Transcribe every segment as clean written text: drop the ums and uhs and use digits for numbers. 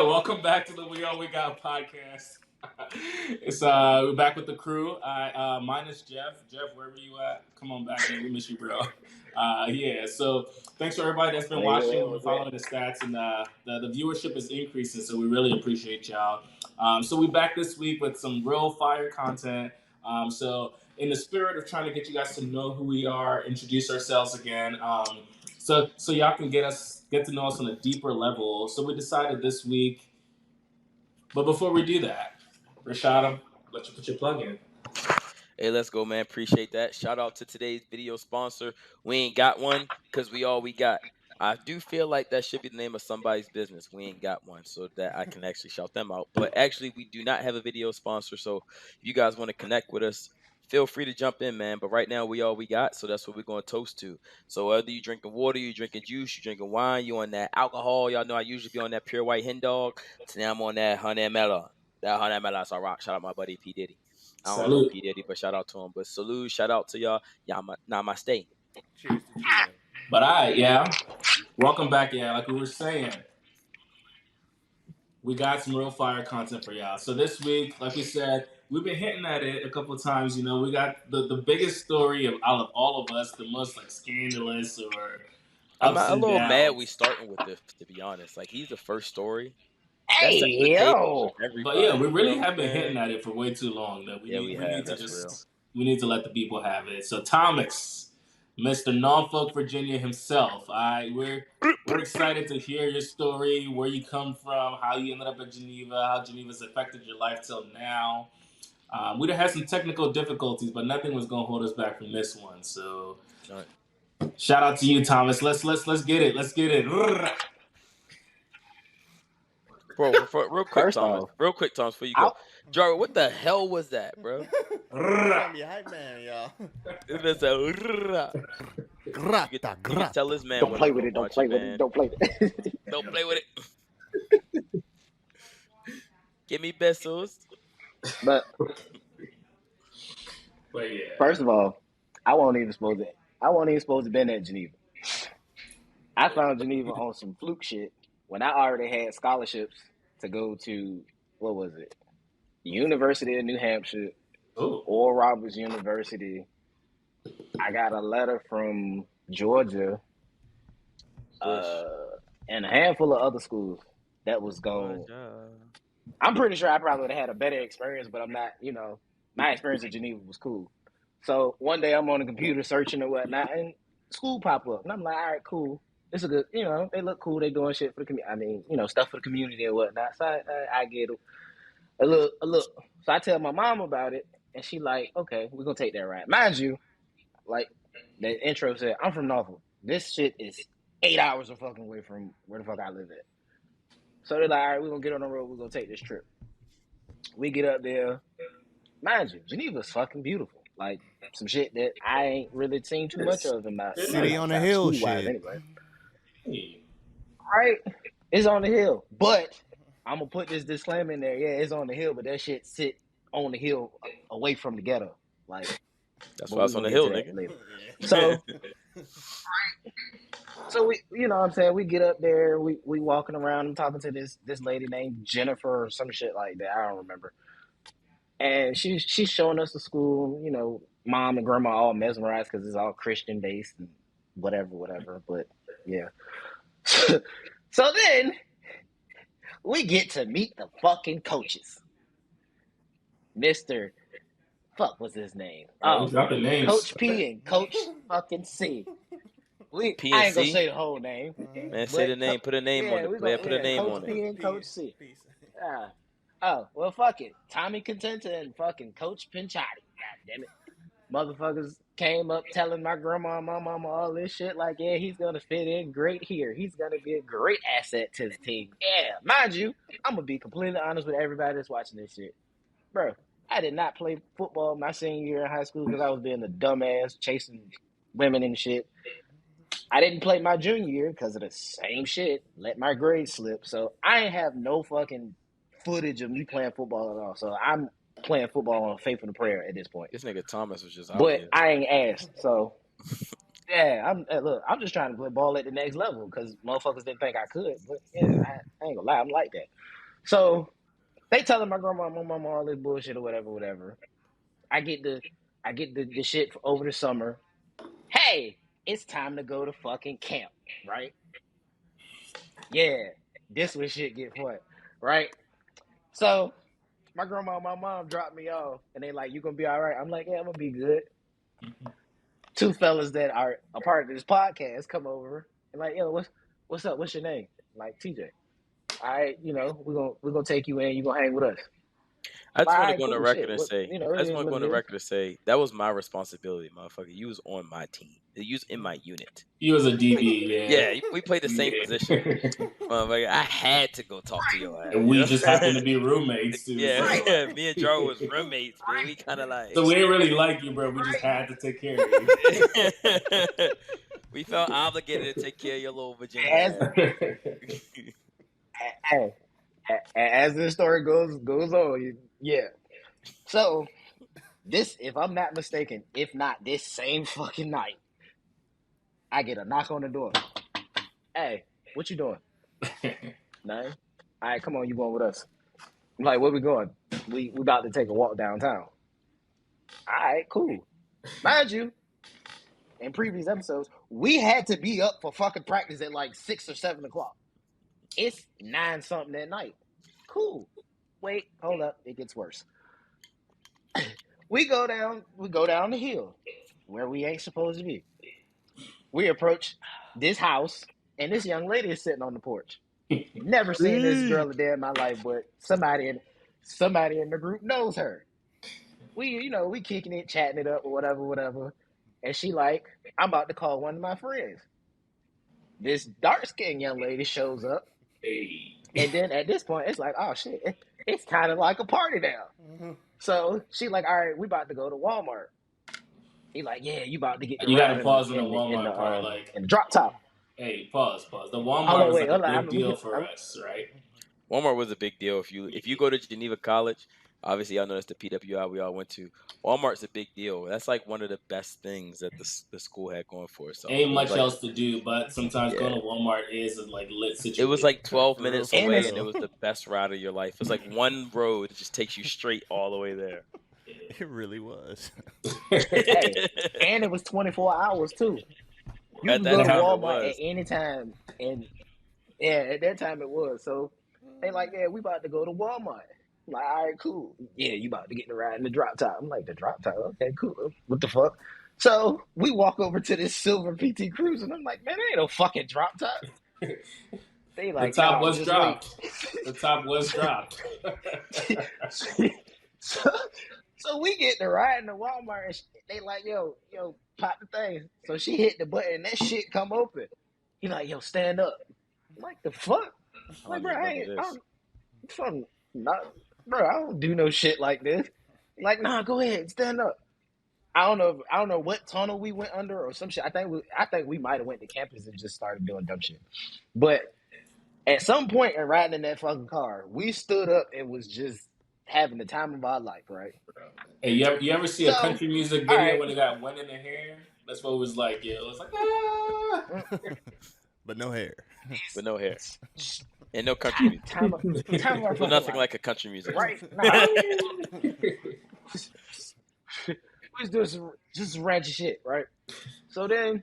Welcome back to the We Got podcast. It's we're back with the crew. Minus Jeff. Jeff, wherever you at, come on back, man. We miss you, bro. So thanks for everybody that's been watching and following the stats, and the viewership is increasing, so we really appreciate y'all. So we back this week with some real fire content. So in the spirit of trying to get you guys to know who we are, introduce ourselves again. So y'all can get to know us on a deeper level. So we decided this week. But before we do that, Rashad, let you put your plug in. Hey, let's go, man. Appreciate that. Shout out to today's video sponsor. We ain't got one because we all we got. I do feel like that should be the name of somebody's business. We ain't got one, so that I can actually shout them out. But actually, we do not have a video sponsor. So if you guys want to connect with us, feel free to jump in, man. But right now, we all we got. So that's what we're going to toast to. So whether you drinking water, you drinking juice, you drinking wine, you on that alcohol. Y'all know I usually be on that pure white hen dog. Today I'm on that 100 ml. That 100 ml is a rock. Shout out my buddy P Diddy. I don't know P Diddy, but shout out to him. But salute, shout out to y'all. Namaste. Cheers to you. But welcome back. Yeah, like we were saying, we got some real fire content for y'all. So this week, like we said, we've been hitting at it a couple of times. You know, we got the biggest story out of all of us, the most like scandalous or. I'm a little mad we starting with this, to be honest. Like, he's the first story. Hey, yo! But yeah, we really have been hitting at it for way too long. Though. We need to let the people have it. So Thomas, Mr. Norfolk, Virginia himself. We're excited to hear your story, where you come from, how you ended up at Geneva, how Geneva's affected your life till now. We'd have had some technical difficulties, but nothing was going to hold us back from this one. So, shout out to you, Thomas. Let's get it. Let's get it. Bro, real quick, Thomas, before you go. Jarrett, what the hell was that, bro? I'm your hype man, y'all. It's a you can tell this man. Don't play with it. Don't play with it. Don't play with it. Don't play with it. Give me pesos. But yeah. First of all, I wasn't even supposed to been at Geneva. I found Geneva on some fluke shit when I already had scholarships to go to, what was it? University of New Hampshire, Oral Roberts University. I got a letter from Georgia, and a handful of other schools that was going. I'm pretty sure I probably would have had a better experience, but I'm not, my experience at Geneva was cool. So one day I'm on the computer searching and whatnot, and school pop up. And I'm like, all right, cool. This is good. They look cool. They doing shit for the community. I mean, stuff for the community and whatnot. So I get a look. So I tell my mom about it, and she like, okay, we're going to take that ride. Mind you, like the intro said, I'm from Norfolk. This shit is 8 hours of fucking away from where the fuck I live at. So they're like, all right, we're going to get on the road. We're going to take this trip. We get up there. Mind you, Geneva's fucking beautiful. Like some shit that I ain't really seen too much of in my city on the hill shit. Anyway. Right? It's on the hill. But I'm going to put this disclaimer in there. Yeah, it's on the hill, but that shit sit on the hill away from the ghetto. Like, that's why it's on the hill, nigga. So we, what I'm saying, we get up there, we walking around and talking to this lady named Jennifer or some shit like that. I don't remember. And she's showing us the school, mom and grandma all mesmerized because it's all Christian based and whatever. But yeah. So then we get to meet the fucking coaches. Mr. Fuck, what's his name? Coach P and Coach fucking C. I ain't gonna say the whole name. Man, say the name. Put a name on it. Put a name on it. Coach P and Coach C. Oh, well, fuck it. Tommy Contenta and fucking Coach Pinchotti. God damn it. Motherfuckers came up telling my grandma and my mama all this shit. Like, yeah, he's going to fit in great here. He's going to be a great asset to the team. Yeah, mind you, I'm going to be completely honest with everybody that's watching this shit. Bro, I did not play football my senior year in high school because I was being a dumbass, chasing women and shit. I didn't play my junior year because of the same shit. Let my grades slip. So I ain't have no fucking footage of me playing football at all. So I'm playing football on faith and prayer at this point. This nigga Thomas was just out But here. I ain't asked. So look, I'm just trying to play ball at the next level because motherfuckers didn't think I could. But yeah, I ain't gonna lie, I'm like that. So they telling my grandma, my mama all this bullshit or whatever. I get the shit over the summer. Hey, it's time to go to fucking camp, right? Yeah, this when shit get fun, right? So my grandma and my mom dropped me off, and they like, "You gonna be all right?" I'm like, "Yeah, I'm gonna be good." Two fellas that are a part of this podcast come over and like, "Yo, what's up? What's your name?" Like, TJ. All right, we're gonna take you in. You gonna hang with us. I All just want to right, go on the cool record shit. and say, It is what it is. that was my responsibility, motherfucker. You was on my team. You was in my unit. He was a DB, Yeah, we played the same position. yeah. Motherfucker, I had to go talk to your ass. And we just happened to be roommates too. Yeah, So. yeah. Me and Joe was roommates, man. We kind of like. So we didn't really like you, bro. We just had to take care of you. We felt obligated to take care of your little Virginia. As this story goes on, yeah. So this, if I'm not mistaken, if not this same fucking night, I get a knock on the door. Hey, what you doing? Nothing. All right, come on, you going with us? I'm like, where we going? We about to take a walk downtown. All right, cool. Mind you, in previous episodes, we had to be up for fucking practice at like 6 or 7 o'clock. It's 9 something at night. Cool. Wait, hold up. It gets worse. We go down the hill where we ain't supposed to be. We approach this house, and this young lady is sitting on the porch. Never seen this girl a day in my life, but somebody in the group knows her. We kicking it, chatting it up, or whatever. And she like, I'm about to call one of my friends. This dark-skinned young lady shows up. Hey. And then at this point, it's like, oh shit, it's kind of like a party now. Mm-hmm. So she like, all right, we about to go to Walmart. He like, yeah, you about to get the You gotta pause on the Walmart part, like in the drop top. Hey, pause. The Walmart was like a big deal for us, right? Walmart was a big deal. If you go to Geneva College, obviously y'all know that's the PWI we all went to. Walmart's a big deal. That's like one of the best things that the school had going for itself. Ain't much else to do, but sometimes going to Walmart is a like lit situation. It was like 12 minutes away, and it was the best ride of your life. It's like one road that just takes you straight all the way there. It really was. Hey, and it was 24 hours too. You can go to Walmart at any time, and at that time it was. So they like, yeah, we about to go to Walmart. I'm like, all right, cool. Yeah, you about to get the ride in the drop top. I'm like, the drop top? Okay, cool. What the fuck? So we walk over to this silver PT Cruiser, and I'm like, man, there ain't no fucking drop top. They like, the top was dropped. The top was dropped. So we get the ride in the Walmart, and they like, yo, pop the thing. So she hit the button, and that shit come open. He like, yo, stand up. I'm like, the fuck? Like, bro, I don't do no shit like this. Like, nah, go ahead, stand up. I don't know what tunnel we went under or some shit. I think we might have went to campus and just started doing dumb shit. But at some point in riding in that fucking car, we stood up and was just having the time of our life, right? Hey, you ever see a country music video when they got one in the hair? That's what it was like. Yeah, it was like, ah. But no hair. But no hair. And no country music. Time of nothing like a country music. Right. Nah. We was doing just some ratchet shit, right? So then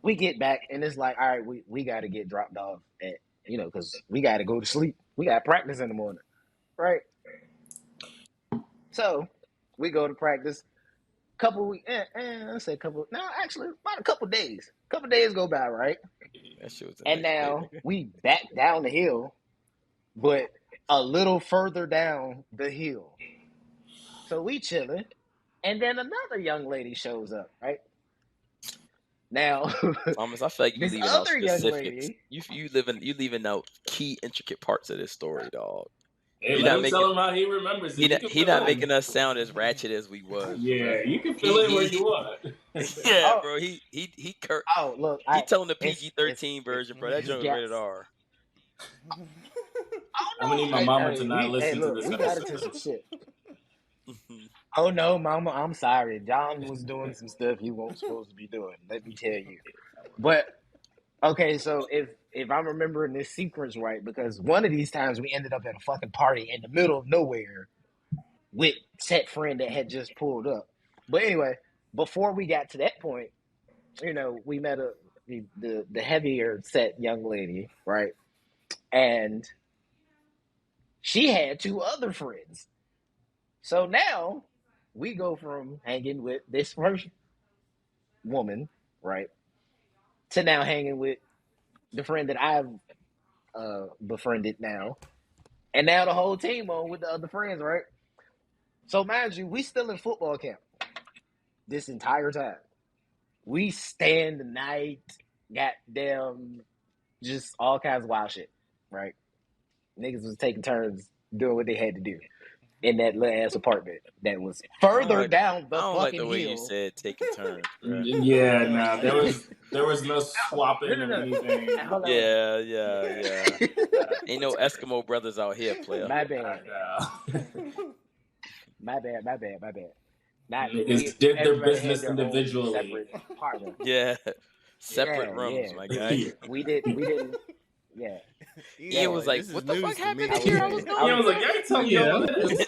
we get back, and it's like, all right, we got to get dropped off at, because we got to go to sleep. We got practice in the morning, right? So we go to practice. About a couple days. A couple days go by, right? And now we back down the hill, but a little further down the hill. So we chilling, and then another young lady shows up, right? Now, Thomas, I feel like you leaving out specifics. You leaving out key intricate parts of this story, dog. Hey, let him tell him how he remembers it. He not making us sound as ratchet as we was. Yeah, you can fill in where you want. Yeah, bro. He look, he telling the PG-13 version, bro. That joint is rated R. I'm gonna need my mama to not listen to this we got into some shit. Oh no, Mama, I'm sorry. John was doing some stuff he wasn't supposed to be doing. Let me tell you. But okay, so if I'm remembering this sequence right, because one of these times we ended up at a fucking party in the middle of nowhere with set friend that had just pulled up. But anyway, before we got to that point, we met the heavier set young lady, right? And she had two other friends. So now we go from hanging with this first woman, right, to now hanging with the friend that I've befriended now. And now the whole team on with the other friends, right? So mind you, we still in football camp this entire time. We stand the night, goddamn, just all kinds of wild shit, right? Niggas was taking turns doing what they had to do in that little ass apartment that was further down the I don't like fucking the way hill. you said taking turns, bro. Yeah, nah, there was no swapping or anything. Hold on. Yeah. Ain't no Eskimo brothers out here, player. My bad. My bad. Not Niggas did their everybody business had their own individually. separate partner. Yeah. Separate Yeah, rooms, yeah. my guy. We didn't. Yeah. Ian was like, this is what the fuck news to happened me. here? I was I was like, y'all ain't telling me all this.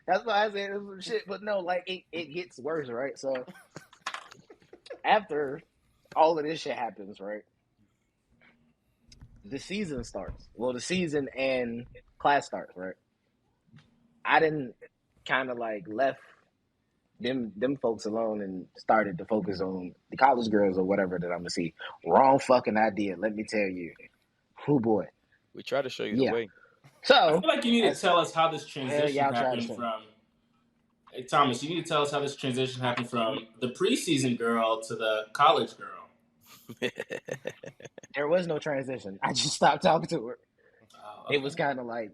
That's why I said it was some shit. But no, like it gets worse, right? So after all of this shit happens, right? The season starts. Well, the season and class starts, right? I didn't kind of like left them folks alone and started to focus on the college girls or whatever that I'm gonna see. Wrong fucking idea. Let me tell you. Oh boy. We try to show you Yeah. the way. So I feel like you need to tell us how this transition y'all try to happened say. from. Hey, Thomas, you need to tell us how this transition happened from the preseason girl to the college girl. There was no transition. I just stopped talking to her. Oh, It was kind of like,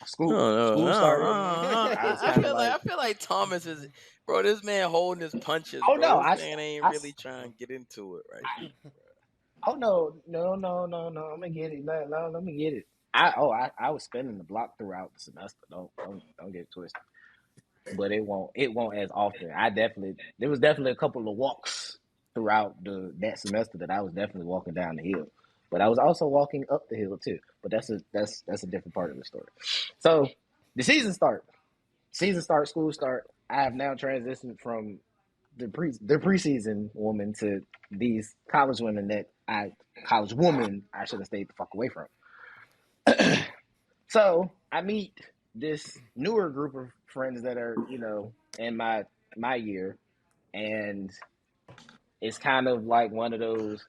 school No. started. I was kind of I feel like Thomas is, bro. This man holding his punches, Oh, bro. no, This man ain't really trying to get into it right now. Oh no. I'm gonna get it. No, let me get it. I was spinning the block throughout the semester. Don't get it twisted. But it won't as often. There was definitely a couple of walks throughout that semester that I was definitely walking down the hill. But I was also walking up the hill too. But that's a different part of the story. So the season start, school start. I have now transitioned from the preseason woman to these college women I should have stayed the fuck away from. So I meet this newer group of friends that are, in my year, and it's kind of like one of those.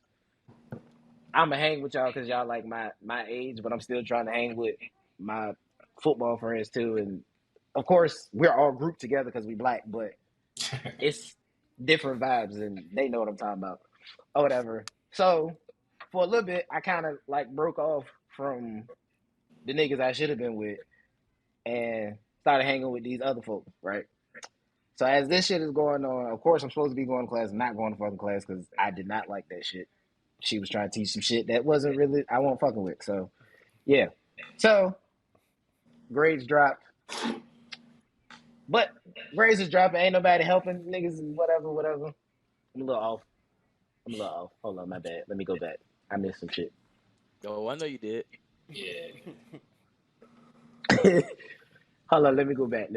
I'm gonna hang with y'all because y'all like my age, but I'm still trying to hang with my football friends too. And of course, we're all grouped together because we black, but it's different vibes, and they know what I'm talking about, or whatever. So for a little bit, I kind of like broke off from the niggas I should have been with and started hanging with these other folks, right? So as this shit is going on, of course I'm supposed to be going to class, not going to fucking class because I did not like that shit. She was trying to teach some shit that wasn't really I wasn't fucking with. So yeah. So grades dropped. But grades is dropping, ain't nobody helping niggas and whatever. I'm a little off. Hold on, my bad. Let me go back. I missed some shit. Oh, I know you did. Yeah. Hold on, let me go back.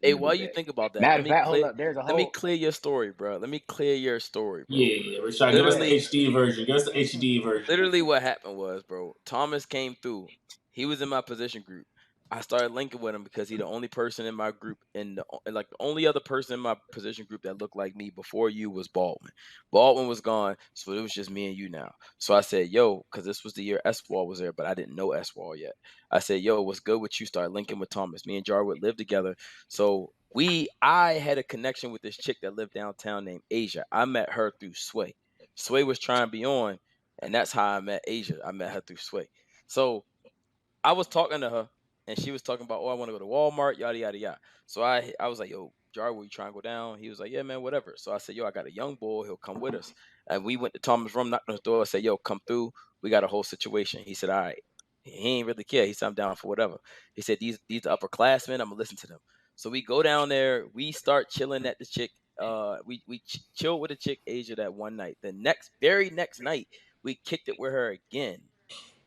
Hey, while you think about that, Matter of fact, hold up. let me clear your story, bro. Let me clear your story, bro. Yeah, Rashad, give us the HD version. Literally, what happened was, bro, Thomas came through. He was in my position group. I started linking with him because he's the only person in my group, and the only other person in my position group that looked like me before you was Baldwin. Baldwin was gone, so it was just me and you now. So I said, yo, because this was the year S01EP was there, but I didn't know S01EP yet. I said, yo, what's good with you? Start linking with Thomas. Me and Jarwood lived together. So I had a connection with this chick that lived downtown named Asia. I met her through Sway. Sway was trying to be on, and that's how I met Asia. I met her through Sway. So I was talking to her, and she was talking about, I want to go to Walmart, yada, yada, yada. So I was like, yo, Jar, will you try and go down? He was like, yeah, man, whatever. So I said, yo, I got a young boy. He'll come with us. And we went to Thomas' room, knocked on the door. I said, yo, come through. We got a whole situation. He said, all right. He ain't really care. He said, I'm down for whatever. He said, these upperclassmen, I'm gonna listen to them. So we go down there, we start chilling at the chick. We chill with the chick Asia that one night. The very next night, we kicked it with her again.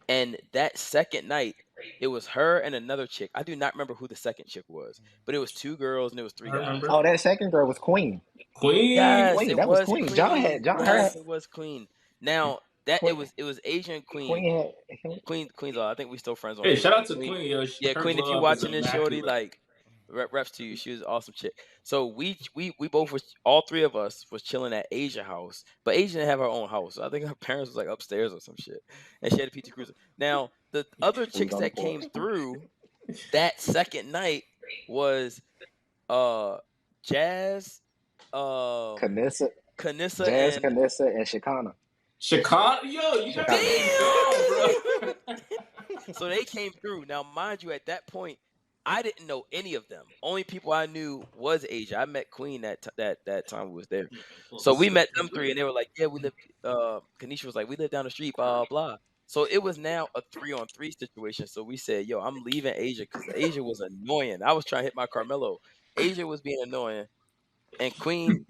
And that second night, it was her and another chick. I do not remember who the second chick was, but it was 2 girls and it was 3 I guys. remember. Oh, that second girl was Queen. Queen. Yes, That was was Queen. Queen. Her Yes, it was Queen. Now that Queen, it was Asian Queen. Queen had Queen's all. I think we still friends on Hey, shout Facebook. out to Queen. Yo, Yeah, her Queen, if glow you up is watching this, shorty, immaculate. like reps to you. She was an awesome chick. So we both was, all 3 of us was chilling at Asia house, but Asia didn't have her own house. So I think her parents was like upstairs or some shit, and she had a PT Cruiser. Now the other we was chicks on the that came porch. through that second night was Jazz, Kanissa, Kanissa, Jazz, and Kanissa, and Shikana. Chicago, yo, you got Chicago. down, bro. So they came through. Now, mind you, at that point, I didn't know any of them. Only people I knew was Asia. I met Queen that time we was there. So we met them 3, and they were like, "Yeah, we live." Kanisha was like, "We live down the street." Blah blah. So it was now a 3-on-3 situation. So we said, "Yo, I'm leaving Asia because Asia was annoying." I was trying to hit my Carmelo. Asia was being annoying, and Queen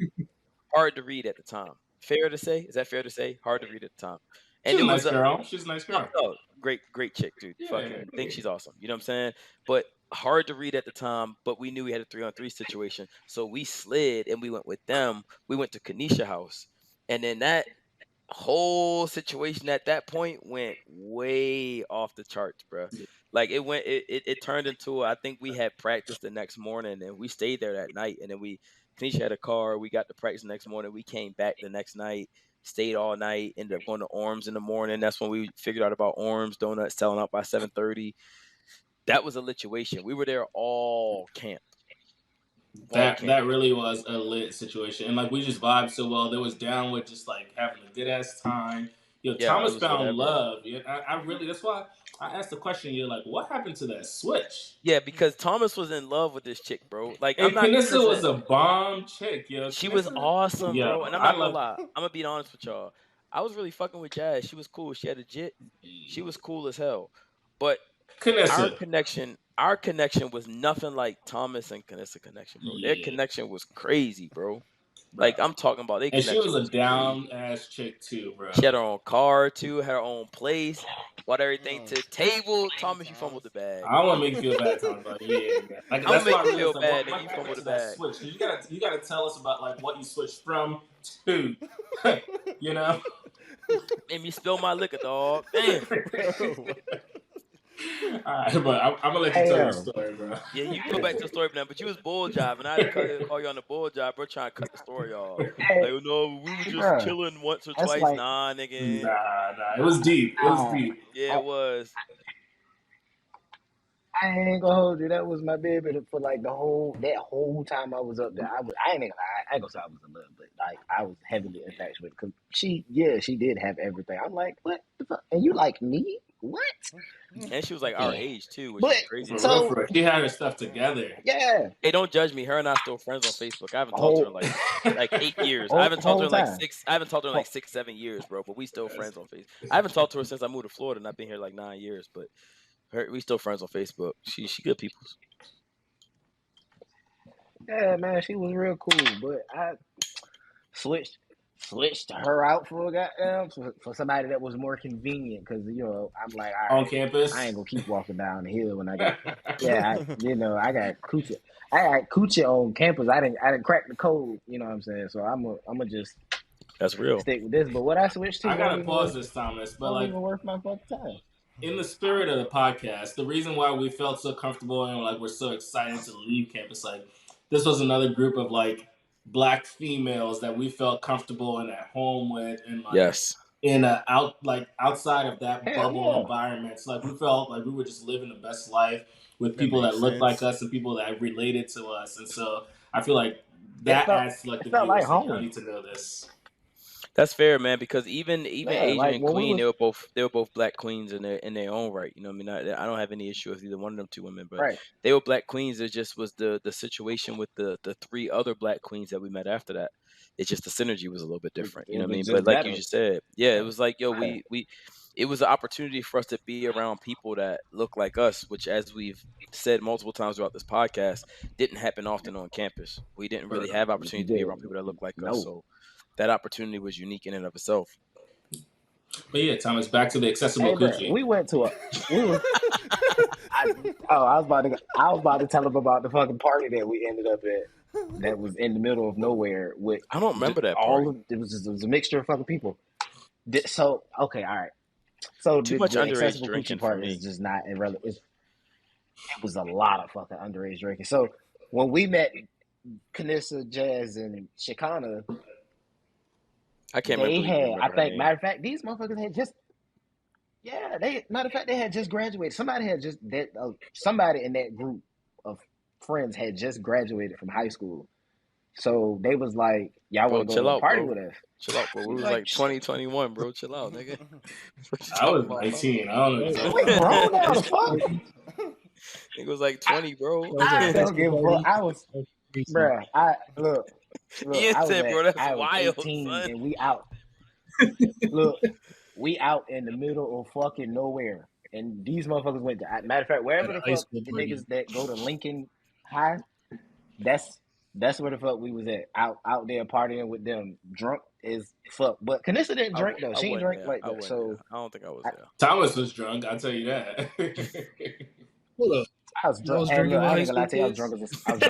hard to read at the time. Fair to say? Is that fair to say? Hard to read at the time. And She's it a was nice girl. She's a nice girl. no, great chick, dude. Yeah, Fucking think yeah. she's awesome. You know what I'm saying? But hard to read at the time, but we knew we had a 3-on-3 situation. So we slid and we went with them. We went to Kanisha house. And then that whole situation at that point went way off the charts, bro. Like it turned into, I think we had practice the next morning and we stayed there that night. And then Kanisha had a car. We got to practice the next morning. We came back the next night, stayed all night, ended up going to Orms in the morning. That's when we figured out about Orms donuts selling out by 7:30. That was a lituation. We were there all camp. That really was a lit situation, and like we just vibed so well. There was down with just like having a good ass time. Yo, Yeah, it Thomas was found whatever. love. Yeah, I really. That's why I asked the question. You're like, what happened to that switch? Yeah, because Thomas was in love with this chick, bro. Like, And I'm not Kanissa cussing. was a bomb chick, yo. She was Kanissa, awesome, yo, bro. And I'm I not gonna love lie. I'm gonna be honest with y'all. I was really fucking with Jazz. She was cool. She had a jit. She was cool as hell. But our Kanissa. connection was nothing like Thomas and Kanissa connection, bro. Their Yeah. connection was crazy, bro. Like, I'm talking about their And she connection was a was down crazy. ass chick too, bro. She had her own car too, had her own place, brought everything to the table. Thomas, you fumbled the bag. I don't want to make you feel bad, Tom, but yeah, man. Like I'm that's gonna why I make you really feel was like, bad, what nigga. You happened fumbled to the that bag. switch? Because you gotta tell us about like what you switched from to, you know. Made me spill my liquor, dog. Damn. All right, but I'm gonna let you tell your story, bro. Yeah, you go back to the story now, but you was bull jiving. I had to call you on the bull jive, bro, trying to cut the story off. Like, no, we were just chilling once or twice. Like, nah, nigga. Nah, it was deep. It was deep. Yeah, it was. I ain't gonna hold you. That was my baby for like that whole time I was up there. I ain't gonna lie. I ain't gonna say I was in love, but like I was heavily infatuated because she did have everything. I'm like, what the fuck? And you like me? What? And she was like our age too, which But is crazy. For real, she had her stuff together. Yeah. Hey, don't judge me. Her and I still friends on Facebook. I haven't talked to her in like 8 years. I haven't talked to her in like time. 6. I haven't talked to her in like 6, 7 years, bro. But we still friends on Facebook. I haven't talked to her since I moved to Florida, and I've been here like 9 years. But we still friends on Facebook. She good people. Yeah, man, she was real cool, but I switched her out for a goddamn for somebody that was more convenient because I'm like, all right, on campus. I ain't gonna keep walking down the hill when I got I got coochie on campus. I didn't crack the code, you know what I'm saying? So I'm gonna just that's real stick with this. But what I switched to, I gotta pause this, Thomas, but like even worth my fucking time. In the spirit of the podcast, the reason why we felt so comfortable and like we're so excited to leave campus, like this was another group of like black females that we felt comfortable and at home with, and like in a outside of that bubble environment. So like we felt like we were just living the best life with people that looked like us and people that related to us, and so I feel like that adds to like the viewers like, I need to know this. That's fair, man. Because even Asia and Queen, they were both black queens in their own right. You know what I mean? I don't have any issue with either one of them two women, but they were black queens. It just was the situation with the 3 other black queens that we met after that. It's just the synergy was a little bit different. You know what I mean? But like you just said, yeah, it was like, yo, we it was an opportunity for us to be around people that look like us, which, as we've said multiple times throughout this podcast, didn't happen often on campus. We didn't really have opportunity to be around people that look like us. So that opportunity was unique in and of itself. But yeah, Thomas, back to the accessible Hey, bro, coochie. we was. I was about to tell him about the fucking party that we ended up at. That was in the middle of nowhere with. I don't remember that party. It was a mixture of fucking people. So okay, all right. So Too much underage accessible drinking coochie part for me. is just not irrelevant. It was a lot of fucking underage drinking. So when we met Kanissa, Jazz, and Shikana, I can't remember. I think, matter of fact, these motherfuckers had just. Yeah, they had just graduated. Somebody in that group of friends had just graduated from high school. So they was like, y'all want to go to a party with us? Chill out, bro. We was like 2021, bro. Chill out, nigga. I was 19. I don't know. We grown now, the fuck. It was like 20, bro. I don't give a fuck. I was, bruh. Look. Ian said, bro, that's I was wild, 18 son. and we out. Look, we out in the middle of fucking nowhere, and these motherfuckers went to. Matter of fact, wherever the fuck the niggas that go to Lincoln High, that's where the fuck we was at. Out there partying with them, drunk as fuck. But Kanissa didn't drink though. She didn't drink like that. So I don't think I was there. Thomas was drunk. I'll tell you that. Hold up. I was drunk. I ain't gonna lie to you. I was drunk as fuck.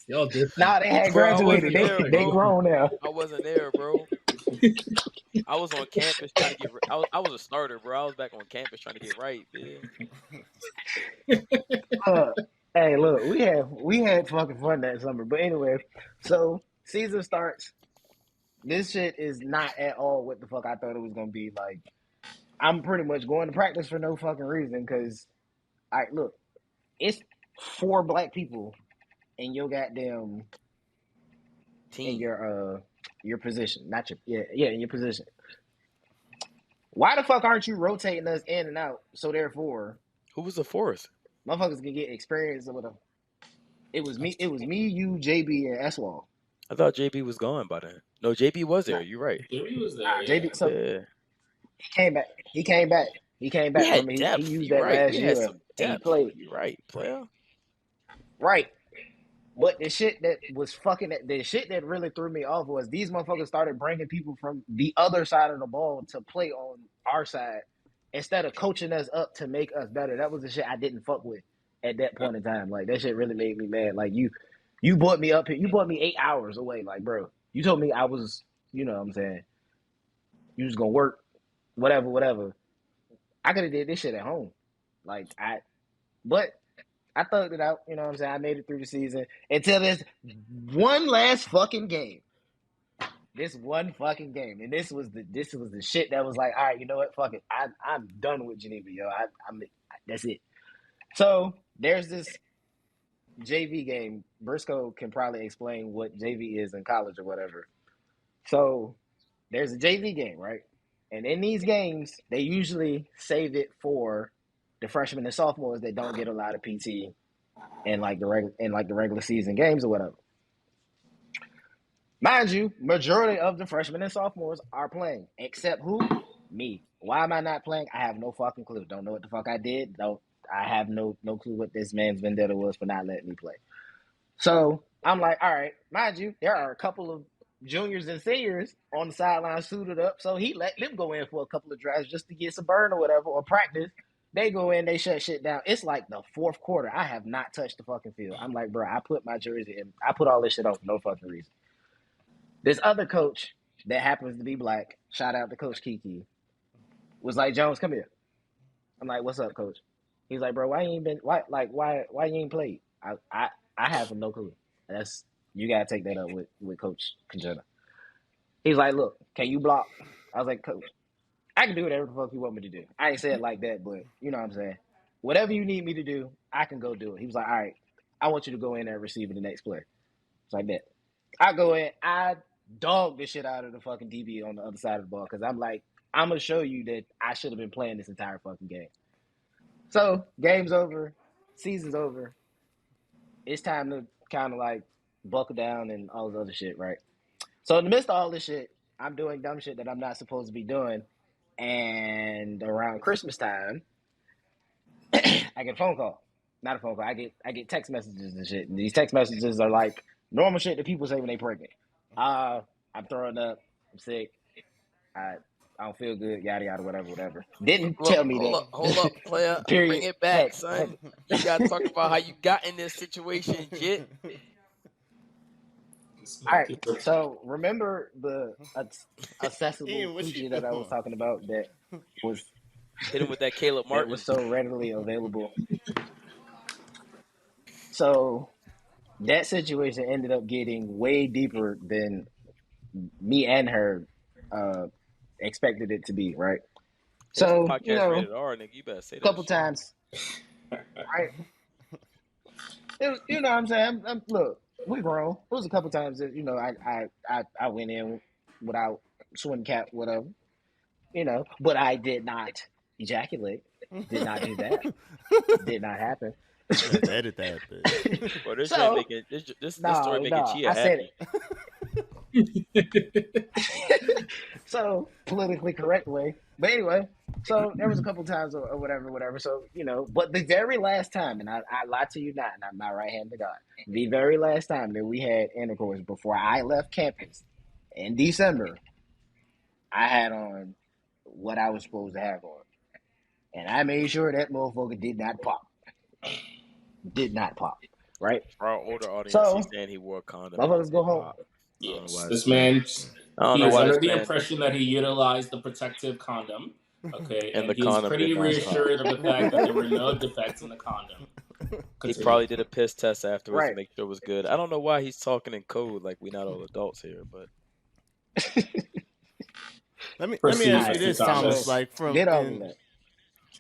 Y'all different. Nah, they had graduated. They grown now. I wasn't there, bro. I was on campus trying to get. I was a starter, bro. I was back on campus trying to get right, man. Hey, look, we had fucking fun that summer. But anyway, so season starts. This shit is not at all what the fuck I thought it was gonna be. Like, I'm pretty much going to practice for no fucking reason because, look, it's 4 black people in your goddamn team, in your position, not your in your position. Why the fuck aren't you rotating us in and out? So therefore, who was the fourth? Motherfuckers can get experience with them. It was me, you, JB, and S01. I thought JB was gone by then. No, JB was there. You're right. JB was there. JB, so yeah. He came back. He used that last year. He played. You're right, player. Right. But the shit that really threw me off was these motherfuckers started bringing people from the other side of the ball to play on our side instead of coaching us up to make us better. That was the shit I didn't fuck with at that point in time. Like, that shit really made me mad. Like, you brought me up here. You brought me 8 hours away. Like, bro, you told me I was, you know what I'm saying, you was going to work, whatever. I could have did this shit at home. But I thugged it out, you know what I'm saying? I made it through the season until this one last fucking game. This one fucking game. And this was the shit that was like, all right, you know what? Fuck it. I'm done with Geneva, yo. That's it. So there's this JV game. Briscoe can probably explain what JV is in college or whatever. So there's a JV game, right? And in these games, they usually save it for the freshmen and sophomores that don't get a lot of PT in like the regular season games or whatever. Mind you, majority of the freshmen and sophomores are playing, except who? Me. Why am I not playing? I have no fucking clue. Don't know what the fuck I did. I have no clue what this man's vendetta was for not letting me play. So I'm like, all right, mind you, there are a couple of juniors and seniors on the sideline suited up, so he let them go in for a couple of drives just to get some burn or whatever, or practice. They go in, they shut shit down. It's like the fourth quarter. I have not touched the fucking field. I'm like, bro, I put my jersey in. I put all this shit on for no fucking reason. This other coach that happens to be black, shout out to Coach Kiki, was like, Jones, come here. I'm like, what's up, coach? He's like, bro, why you ain't played? I have no clue. You gotta take that up with Coach Conjuna. He's like, look, can you block? I was like, coach, I can do whatever the fuck you want me to do. I ain't say it like that, but you know what I'm saying. Whatever you need me to do, I can go do it. He was like, all right, I want you to go in there and receive the next play. It's like that. I go in, I dog the shit out of the fucking DB on the other side of the ball because I'm like, I'm going to show you that I should have been playing this entire fucking game. So, game's over, season's over. It's time to kind of like buckle down and all this other shit, right? So, in the midst of all this shit, I'm doing dumb shit that I'm not supposed to be doing. And around Christmas time, I get a phone call. Not a phone call. I get text messages and shit. And these text messages are like normal shit that people say when they pregnant. I'm throwing up. I'm sick. I don't feel good. Yada yada. Whatever. Didn't tell me that. Hold up, player. Bring Period. it back, son. You gotta talk about how you got in this situation, Jit. All right. So remember the accessible Ian, what you coochie that I was doing? talking about that was Hit him with that Caleb that Martin. was so readily available. So that situation ended up getting way deeper than me and her expected it to be, right? This So, podcast rated R, nigga. You better say a that couple shit. times, right? It was, you know what I'm saying? Look, we grown. It was a couple times that, I went in without swim cap, whatever, but I did not ejaculate. Did not do that. Did not happen. Let's edit that bitch. Bro, this So, ain't making this story making Chia I said happy. So, politically correct way. But anyway, so there was a couple times or whatever. So, but the very last time, and I lie to you not, and I'm not right hand to God, the very last time that we had intercourse before I left campus in December, I had on what I was supposed to have on. And I made sure that motherfucker did not pop. Did not pop. Right? For our older audience, So, he's saying he wore a condom. motherfuckers go home. Yes, this man, I don't he know is why under this the man. impression that he utilized the protective condom. Okay, And the he is condom pretty did not reassured of the fact that there were no defects in the condom. He Continue. probably did a piss test afterwards Right. to make sure it was good. I don't know why he's talking in code like we not all adults here, but Let me Proceed, ask you Mr. this, Thomas. Thomas. Like from Get on in, that.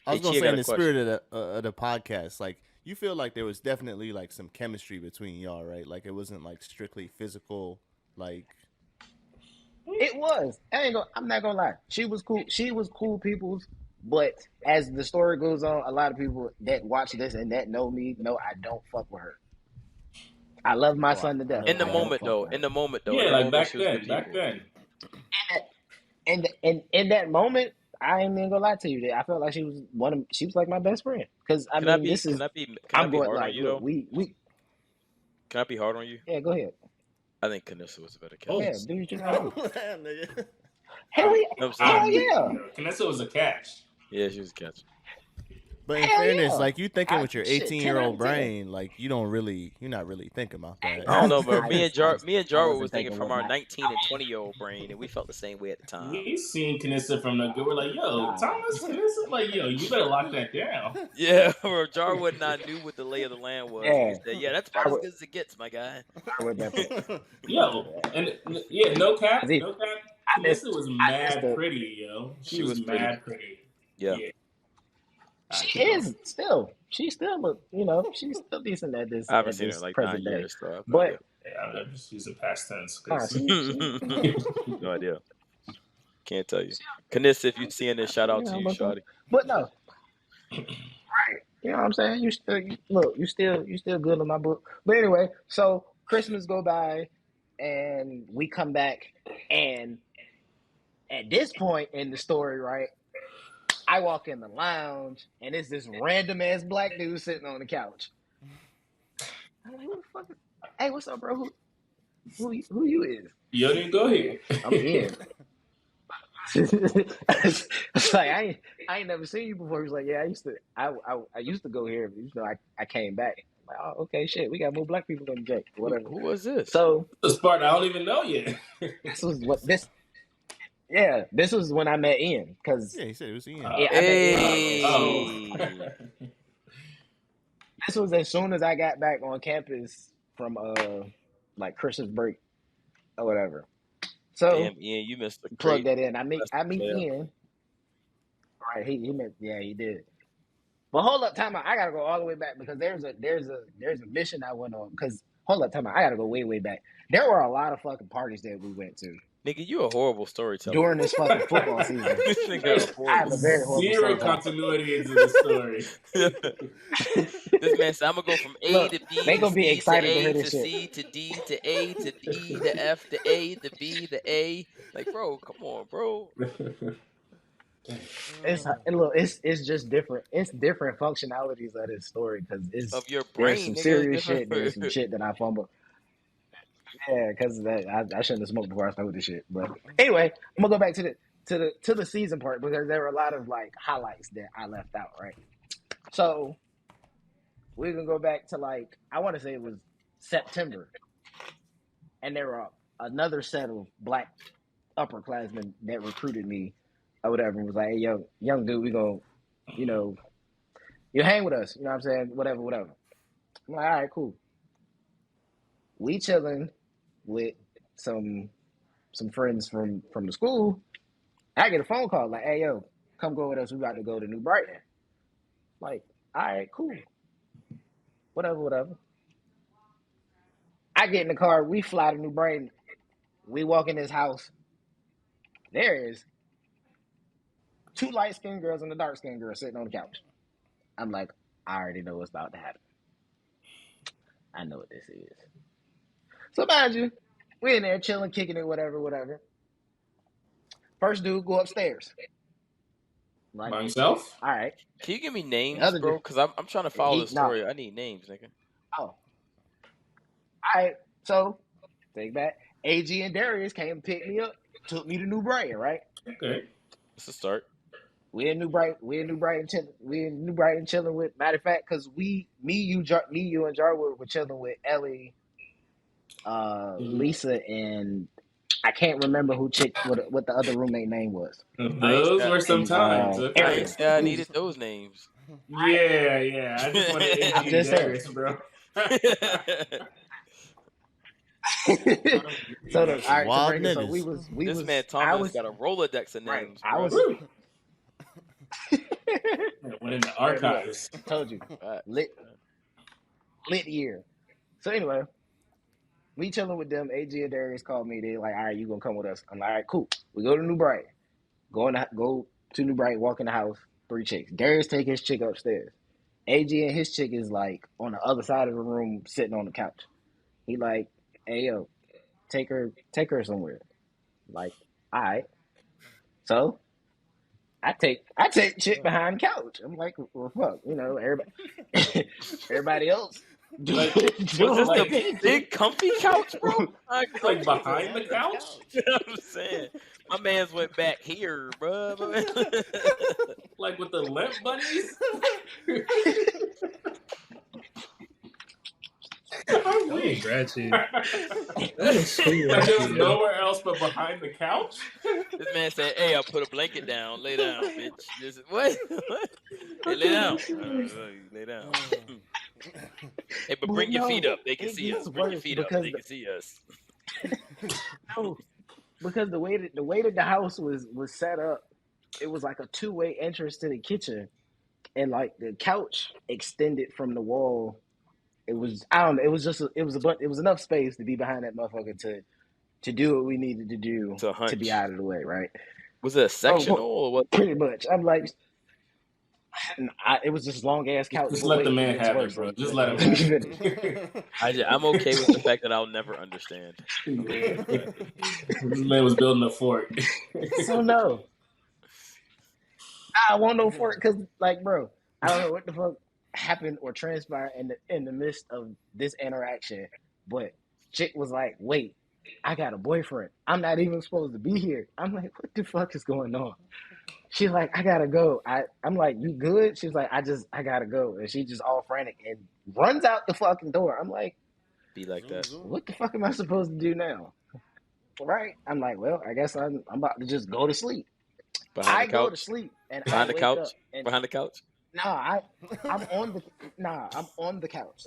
I was Hey, gonna Chia say got in a the spirit of the podcast, like you feel like there was definitely like some chemistry between y'all, right? Like it wasn't like strictly physical, like. It was. I'm not gonna lie. She was cool. She was cool people's. But as the story goes on, a lot of people that watch this and that know me know I don't fuck with her. I love my son to death. in the I don't moment fuck though, with her. in the moment though, Yeah, in the like moment back she was then. good Back people. then. And in that moment, I ain't even gonna lie to you. I felt like she was she was like my best friend. Because Can I be I'm going hard like, on you look, though? we Can I be hard on you? yeah, go ahead. I think Kanissa was a better catch. Oh, Yeah, do what you gotta do. Nigga. Hell yeah. I'm saying? Hell yeah. Vanessa was a catch. Yeah, she was a catch. But in Hell fairness, yeah. like you thinking with your shit, 18-year-old 10 out of 10. brain, like you're not really thinking about that. I don't know, bro. I Me and wasn't Jarwood was thinking thinking from with our my- 19 and 20-year-old brain, and we felt the same way at the time. We seen Kanissa from the good. We're like, yo, Nah. Thomas, Kanissa, like, yo, you better lock that down. Yeah, bro. Jarwood and I knew what the lay of the land was. Yeah. And we said, yeah, that's about as Jarwood- good as it gets, my guy. I would definitely. Yo, and yeah, no cap. See, Kanissa was mad missed it. pretty, yo. She was pretty. mad pretty. Yeah. She is still. She's still, she's still decent at this. I haven't at seen her this in like present 9 day. years, so But Yeah, I'm just using past tense. nah, 'cause- no idea. Can't tell you. Kanissa, if you're seeing this, shout out to you, shawty. But no, right? You know what I'm saying? You still good in my book. But anyway, so Christmas go by, and we come back, and at this point in the story, right? I walk in the lounge, and it's this random ass black dude sitting on the couch. I'm like, who the fuck? Hey, what's up, bro? Who you is? You didn't go here. I'm in. It's like I ain't never seen you before. He was like, yeah, I used to go here. I came back. I'm like, oh, okay, shit, we got more black people than Jake. Whatever. Who was this? So This part I don't even know yet. this was when I met Ian because Yeah, he said it was Ian. yeah, I met Hey. Ian. This was as soon as I got back on campus from like Christmas break or whatever. So Damn, Ian, you missed the plug great. that in. I meet Yeah. Ian. Right, he meant he did. But hold up, time out. I gotta go all the way back because there's a mission I went on. Because hold up, time out. I gotta go way back. There were a lot of fucking parties that we went to. Nigga, you a horrible storyteller. during this fucking football season. This nigga a I have a very horrible Zero story. continuity into the story. This man said, I'm gonna go from A Look, to B they to gonna be C to excited to A hear to this shit. C to D to A to E to F to A to B to A. Like, bro, come on, bro. It's just different. It's different functionalities of this story because it's Of your there's brain, some nigga, serious different. shit. There's some shit that I fumbled. Yeah, because I shouldn't have smoked before I started this shit. But anyway, I'm gonna go back to the season part because there were a lot of like highlights that I left out. Right, so we're gonna go back to like I want to say it was September, and there were another set of black upperclassmen that recruited me or whatever and was like, hey, yo, young dude, we gonna, you know, you hang with us. You know what I'm saying? Whatever. I'm like, all right, cool. We chilling with some friends from the school. I get a phone call like, hey, yo, come go with us. We about to go to New Brighton. Like, all right, cool. Whatever. I get in the car. We fly to New Brighton. We walk in this house. There is 2 light-skinned girls and a dark-skinned girl sitting on the couch. I'm like, I already know what's about to happen. I know what this is. So mind you, we're in there chilling, kicking it, whatever. First dude go upstairs. Like, by himself? All right. Can you give me names, bro? Because I'm trying to follow the story. I need names, nigga. Oh. All right. So, take back. AG and Darius came and picked me up, took me to New Brighton, right? Okay. That's a start. We in New Brighton chilling with. Matter of fact, because you, and Jarwood were chilling with Ellie, Lisa, and I can't remember what the other roommate name was. Those were some times. Okay. I needed those names. Yeah. I just wanted AG and Darius, bro. So this man Thomas got a Rolodex of names. Right, went in the archives. Told you, lit year. So anyway, we chilling with them. AG and Darius called me. They like, all right, you gonna come with us? I'm like, all right, cool. We go to New Brighton. Go to New Brighton. Walk in the house. 3 chicks. Darius take his chick upstairs. AG and his chick is like on the other side of the room, sitting on the couch. He like, hey yo, take her somewhere. Like, all right. So I take chick behind the couch. I'm like, well, fuck, everybody else. Was this the big comfy couch, bro? Like behind the couch? You know what I'm saying? My man's went back here, bro. Like with the limp bunnies? I'm weak. Gratitude. Like there's nowhere else but behind the couch? This man said, hey, I'll put a blanket down. Lay down, bitch. What? Hey, lay down. Lay down. Hey, but bring your feet up. They can see us. Bring your feet up. They can see us. No, because the way that the house was set up, it was like a 2-way entrance to the kitchen, and like the couch extended from the wall. It was it was enough space to be behind that motherfucker to do what we needed to do to be out of the way, right? Was it a sectional or what? Pretty much. I'm like, it was just long ass couch. Just let the man have it, bro. Just let him finish. I'm okay with the fact that I'll never understand. This man was building a fort. So no, I want no fort because, like, bro, I don't know what the fuck happened or transpired in the midst of this interaction, but chick was like, wait, I got a boyfriend. I'm not even supposed to be here. I'm like, what the fuck is going on? She's like, I gotta go. I'm like, you good? She's like, I gotta go. And she just all frantic and runs out the fucking door. I'm like, be like that. What the fuck am I supposed to do now? Right? I'm like, well, I guess I'm about to just go to sleep. I go to sleep and behind the couch. Behind the couch. I'm on the couch.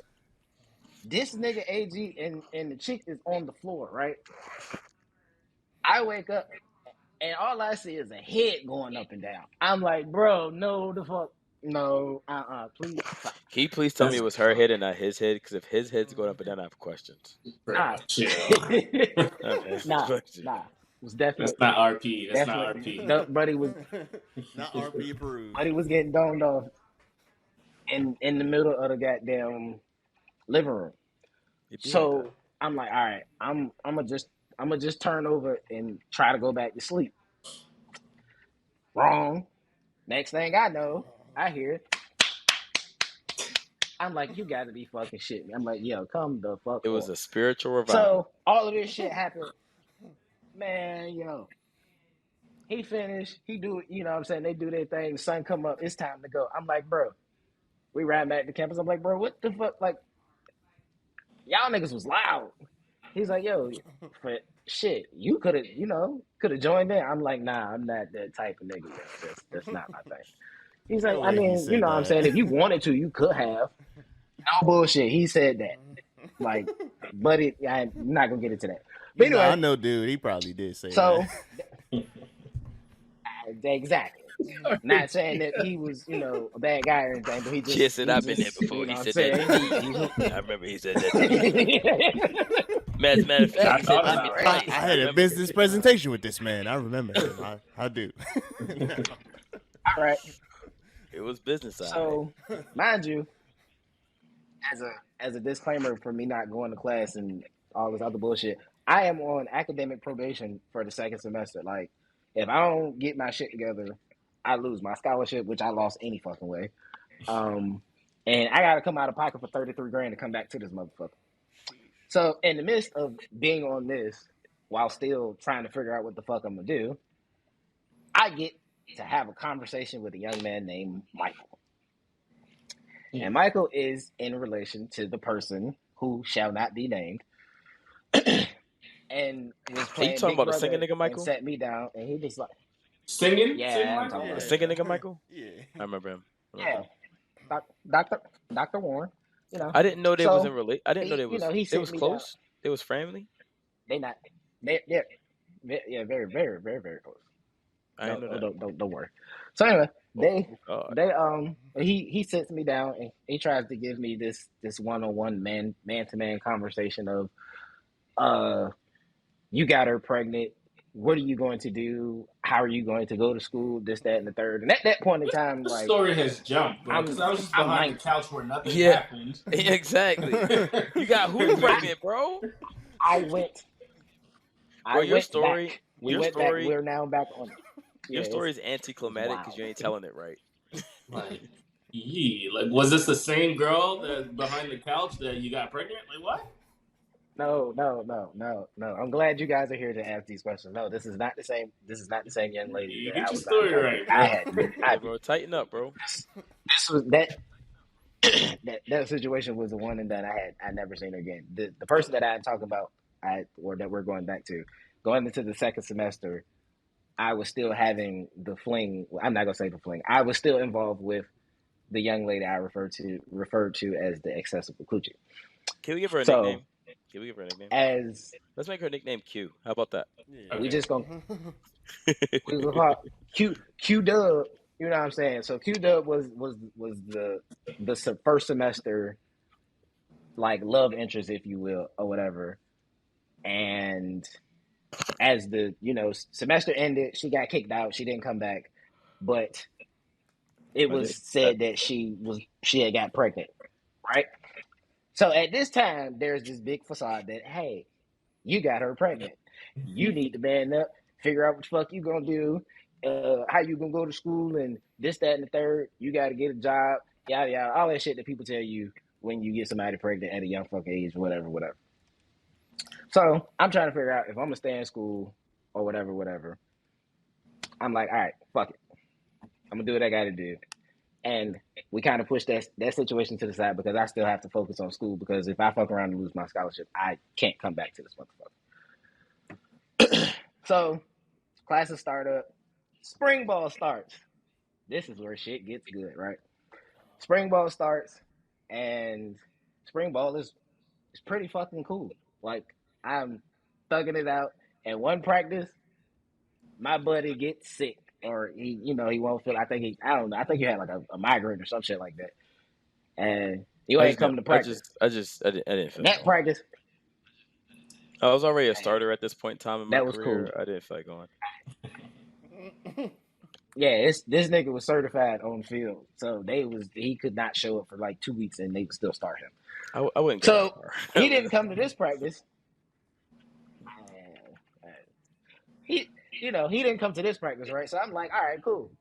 This nigga AG and the chick is on the floor, right? I wake up and all I see is a head going up and down. I'm like, bro, no, the fuck, no, please. Can you please tell me it was her head and not his head? Because if his head's going up and down, I have questions. Nah. was definitely That's not RP. That's not definitely. RP. Buddy was Not RP approved. Buddy was getting doned off in the middle of the goddamn living room. It be like that. So I'm like, all right, I'm gonna just turn over and try to go back to sleep. Wrong. Next thing I know, I hear it. I'm like, you gotta be fucking shit me. I'm like, yo, come the fuck It was on. a spiritual revival. So all of this shit happened. Man, yo. He finished. He do it, you know what I'm saying? They do their thing. The sun come up. It's time to go. I'm like, bro. We ran back to campus. I'm like, bro, what the fuck? Like, y'all niggas was loud. He's like, yo, but shit, you could have, joined in. I'm like, nah, I'm not that type of nigga. Yo. That's not my thing. He's like, No I way he mean, you said know what I'm that. saying? If you wanted to, you could have. No bullshit. He said that. Like, but I'm not going to get into that. But anyway. I know, dude. He probably did say So, that. exactly. Not saying that he was, a bad guy or anything, but he just. Yes, and I've been there before. You know He what said I'm that saying? to me. I remember he said that to me. As a matter of fact, he said that to me twice. I had a business presentation with this man. I remember him. I do. All right. It was business side. So, mind you, as a disclaimer for me not going to class and all this other bullshit, I am on academic probation for the second semester. Like, if I don't get my shit together, I lose my scholarship, which I lost any fucking way. And I got to come out of pocket for $33,000 to come back to this motherfucker. So, in the midst of being on this, while still trying to figure out what the fuck I'm going to do, I get to have a conversation with a young man named Michael. And Michael is in relation to the person who shall not be named. And was playing you talking Big about the Brother singing nigga, Michael? and sat me down, and he just like Singing? Yeah, I'm talking The about singing nigga, Michael? Yeah. I remember him. yeah, Dr. Warren. I didn't know they was in relate. I didn't know they was. he They sent was me close. They was family. They not. Yeah, very, very, very, very close. I didn't know that. Don't worry. So anyway, God. he sits me down and he tries to give me this one-on-one man-to-man conversation of you got her pregnant. What are you going to do? How are you going to go to school? This, that, and the third. And at that point in time, The like story has jumped, bro. Because I was just behind the couch where nothing happened. Exactly. You got who pregnant, bro? Your story. Back. We're now back on. Your story is anticlimactic because you ain't telling it right. Like, was this the same girl that behind the couch that you got pregnant? Like, what? No. I'm glad you guys are here to ask these questions. No, this is not the same. This is not the same young lady. You that get I your was story right, bro. Tighten up, bro. This was that situation was the one that I never seen her again. The person that I'm talking about, or that we're going back to, going into the second semester, I was still having the fling. I'm not gonna say the fling. I was still involved with the young lady I referred to as the accessible coochie. Can we give her a nickname? Can we give her a nickname? Let's make her nickname Q. How about that? Yeah. We just gonna call Q Dub. You know what I'm saying? So Q Dub was the first semester, like, love interest, if you will, or whatever. And as the semester ended, she got kicked out. She didn't come back, but it was said that she had got pregnant, right? So at this time, there's this big facade that, hey, you got her pregnant. You need to man up, figure out what the fuck you gonna do, how you gonna go to school, and this, that, and the third. You got to get a job, yada yada, all that shit that people tell you when you get somebody pregnant at a young fucking age, whatever. So I'm trying to figure out if I'm gonna stay in school or whatever. I'm like, all right, fuck it. I'm gonna do what I gotta do. And we kind of pushed that situation to the side because I still have to focus on school, because if I fuck around and lose my scholarship, I can't come back to this motherfucker. So classes start up. Spring ball starts. This is where shit gets good, right? Spring ball starts, and spring ball is pretty fucking cool. Like, I'm thugging it out. At one practice, my buddy gets sick, or he won't feel. I think he had like a migraine or some shit like that, and you ain't come to practice. I didn't feel that practice. I was already a starter at this point in time in my That was career. cool. I didn't feel like going. Yeah, this nigga was certified on the field, so he could not show up for like 2 weeks and they would still start him. I wouldn't go that So far. he didn't come to this practice. He didn't come to this practice, right? So I'm like, all right, cool.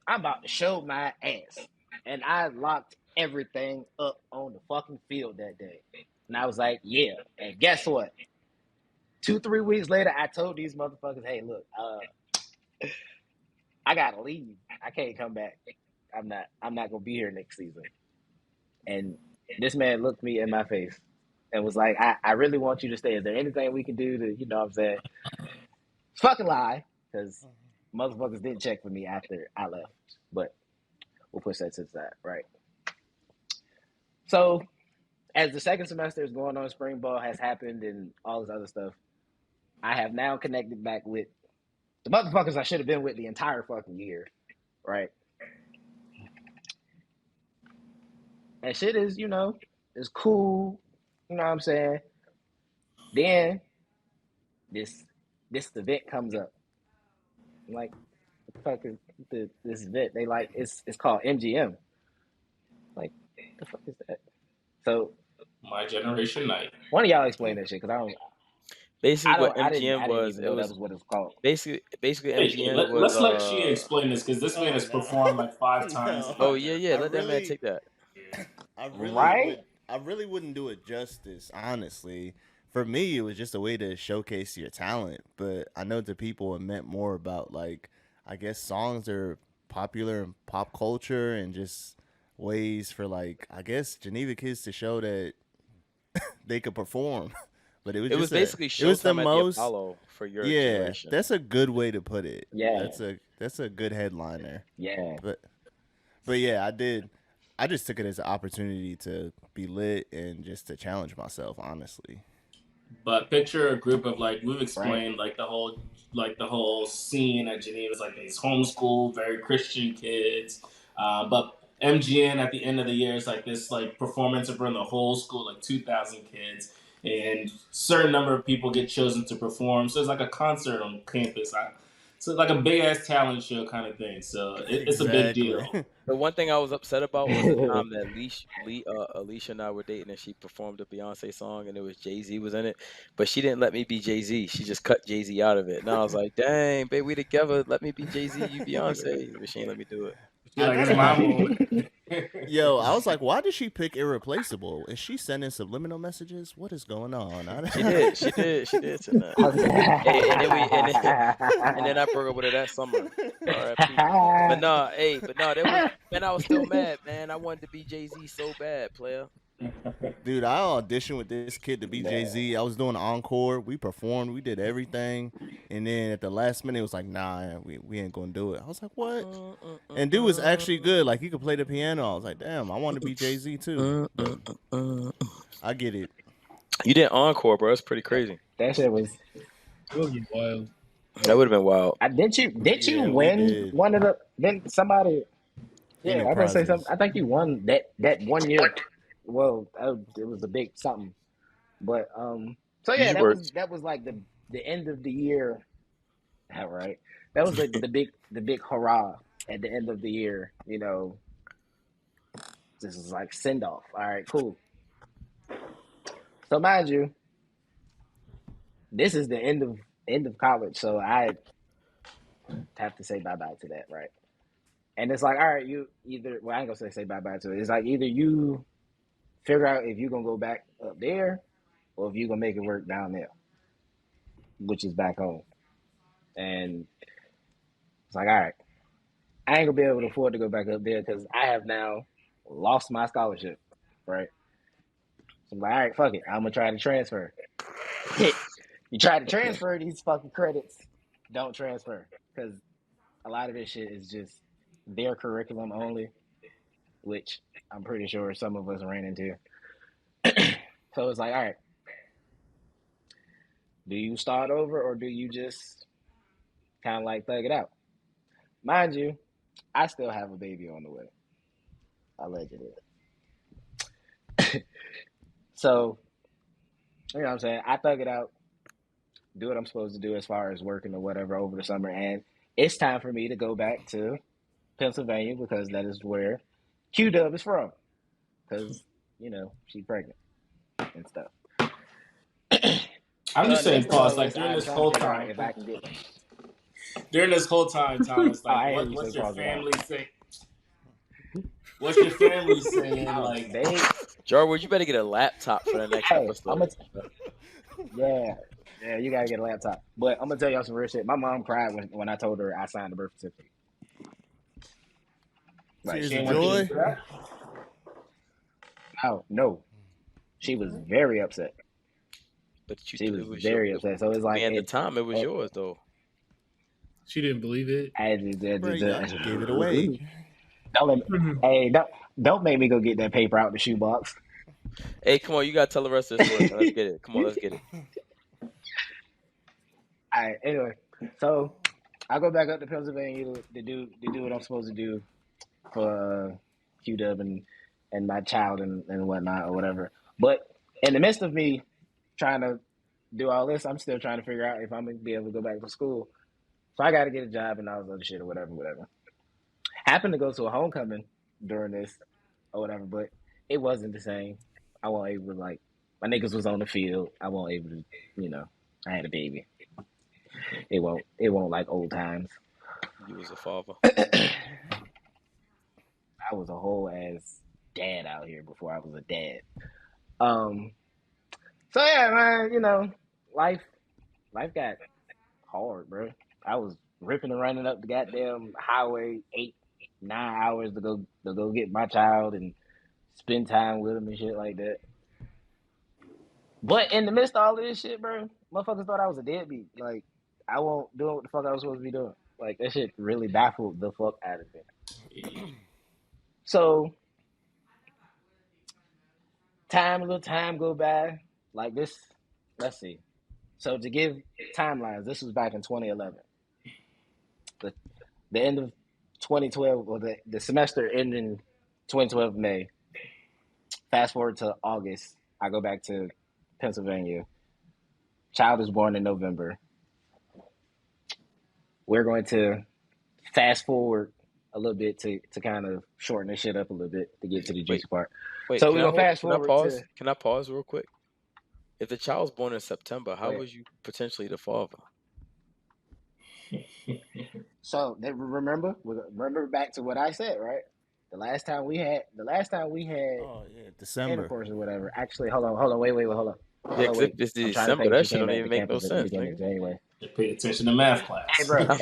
I'm about to show my ass, and I locked everything up on the fucking field that day. And I was like, yeah. And guess what? 2-3 weeks later, I told these motherfuckers, hey, look, I gotta leave. I can't come back. I'm not gonna be here next season. And this man looked me in my face and was like, I really want you to stay. Is there anything we can do to, you know what I'm saying? Fucking lie, because motherfuckers didn't check for me after I left. But we'll push that to the side, right? So as the second semester is going on, spring ball has happened and all this other stuff, I have now connected back with the motherfuckers I should have been with the entire fucking year, right? And shit is, is cool. You know what I'm saying? Then this event comes up. I'm like, what the fuck is this event? They like it's called MGM. Like, what the fuck is that? So My Generation Night. one of y'all explain that shit because Basically, what I MGM didn't was, even it know that was was what it's called. basically Hey, MGM was. let's let Shia explain this because this man has performed like 5 times. Oh yeah. Let that man take that. I really wouldn't do it justice, honestly. For me, it was just a way to showcase your talent. But I know to people it meant more about, like, I guess songs are popular in pop culture and just ways for, like, I guess Geneva kids to show that they could perform. But it was basically Showtime at the Apollo for your generation. That's a good way to put it. Yeah, that's a good headliner. Yeah, but yeah, I just took it as an opportunity to be lit and just to challenge myself, honestly. But picture a group of, like, we've explained, like the whole scene at Geneva is like these homeschool, very Christian kids. But MGN at the end of the year is like this like performance in front of the whole school, like 2,000 kids, and certain number of people get chosen to perform. So it's like a concert on campus. So it's like a big ass talent show kind of thing. So it's a big deal. The one thing I was upset about was the time that Alicia and I were dating and she performed a Beyonce song and it was Jay-Z was in it, but she didn't let me be Jay-Z. She just cut Jay-Z out of it. And I was like, dang, babe, we together. Let me be Jay-Z, you Beyonce. But she ain't let me do it. Like, it's my moment. Yo, I was like, why did she pick Irreplaceable? Is she sending subliminal messages? What is going on? She did send that. and then I broke up with her that summer. But no, I was still mad, man. I wanted to be Jay-Z so bad, player. Dude, I auditioned with this kid to be Jay-Z. I was doing encore. We performed. We did everything. And then at the last minute, it was like, nah, we ain't going to do it. I was like, what? And dude was actually good. Like, he could play the piano. I was like, damn, I want to be Jay-Z too. I get it. You did encore, bro. That's pretty crazy. That shit was... That would be wild. That would have been wild. Didn't you win one of the... Then somebody... Yeah, I was going to say something. I think you won that 1 year... Well, it was a big something, but so yeah, that was like the end of the year, all right. That was like the big hurrah at the end of the year. You know, this is like send off. All right, cool. So mind you, this is the end of college, so I have to say bye bye to that, right? And it's like, all right, you either I ain't gonna say bye bye to it. It's like either you figure out if you're going to go back up there or if you're going to make it work down there, which is back home. And it's like, all right, I ain't going to be able to afford to go back up there because I have now lost my scholarship, right? So I'm like, all right, fuck it. I'm going to try to transfer. You try to transfer these fucking credits, don't transfer because a lot of this shit is just their curriculum only, which I'm pretty sure some of us ran into. So it's like, all right, do you start over or do you just kind of like thug it out? Mind you, I still have a baby on the way, allegedly. So You know what I'm saying? I thug it out, do what I'm supposed to do as far as working or whatever over the summer, and it's time for me to go back to Pennsylvania because that is where Q Dub is from. Because she's pregnant and stuff. I'm just In the saying, midst of all pause. Like this, during I'm this trying to whole figure out time, if I can get. Thomas, Oh, like, I hear you say what's your pause a lot. family saying? What's your family saying? Oh, Like, Jarwood, you better get a laptop for the next hey, episode. yeah, you gotta get a laptop. But I'm gonna tell y'all some real shit. My mom cried when I told her I signed the birth certificate. Like Tears she of didn't want to joy. do that. Oh no, she was very upset. But She was it was very upset. So it's like at the time, it was yours though. She didn't believe it. Right, y'all gave it away. Don't make me go get that paper out the shoebox. Hey, come on, you gotta tell the rest of the story. Man. Let's get it. Come on, let's get it. All right. Anyway, so I go back up to Pennsylvania to do what I'm supposed to do for Q Dub and my child and whatnot or whatever. But in the midst of me trying to do all this, I'm still trying to figure out if I'm gonna be able to go back to school. So I got to get a job and all this other shit or whatever. Happened to go to a homecoming during this or whatever, but it wasn't the same. I wasn't able to my niggas was on the field. I wasn't able to, I had a baby. It won't like old times. You was a father. I was a whole ass dad out here before I was a dad. So yeah, man, life got hard, bro. I was ripping and running up the goddamn highway 8-9 hours to go get my child and spend time with him and shit like that. But in the midst of all of this shit, bro, motherfuckers thought I was a deadbeat. Like, I won't do what the fuck I was supposed to be doing. Like, that shit really baffled the fuck out of me. So, a little time go by. Like this, let's see. So to give timelines, this was back in 2011. The end of 2012, or the semester ending 2012 May. Fast forward to August, I go back to Pennsylvania. Child is born in November. We're going to fast forward a little bit to kind of shorten this shit up a little bit to get to the juicy part. Wait, so we're going to fast forward to... Can I pause real quick? If the child's born in September, how was you potentially the father? So remember back to what I said, right? The last time we had December intercourse or whatever. Actually, hold on, wait, hold on. Yeah, because if it's December, that shit don't even make no sense. Anyway, pay attention to math class. Hey, bro. Look,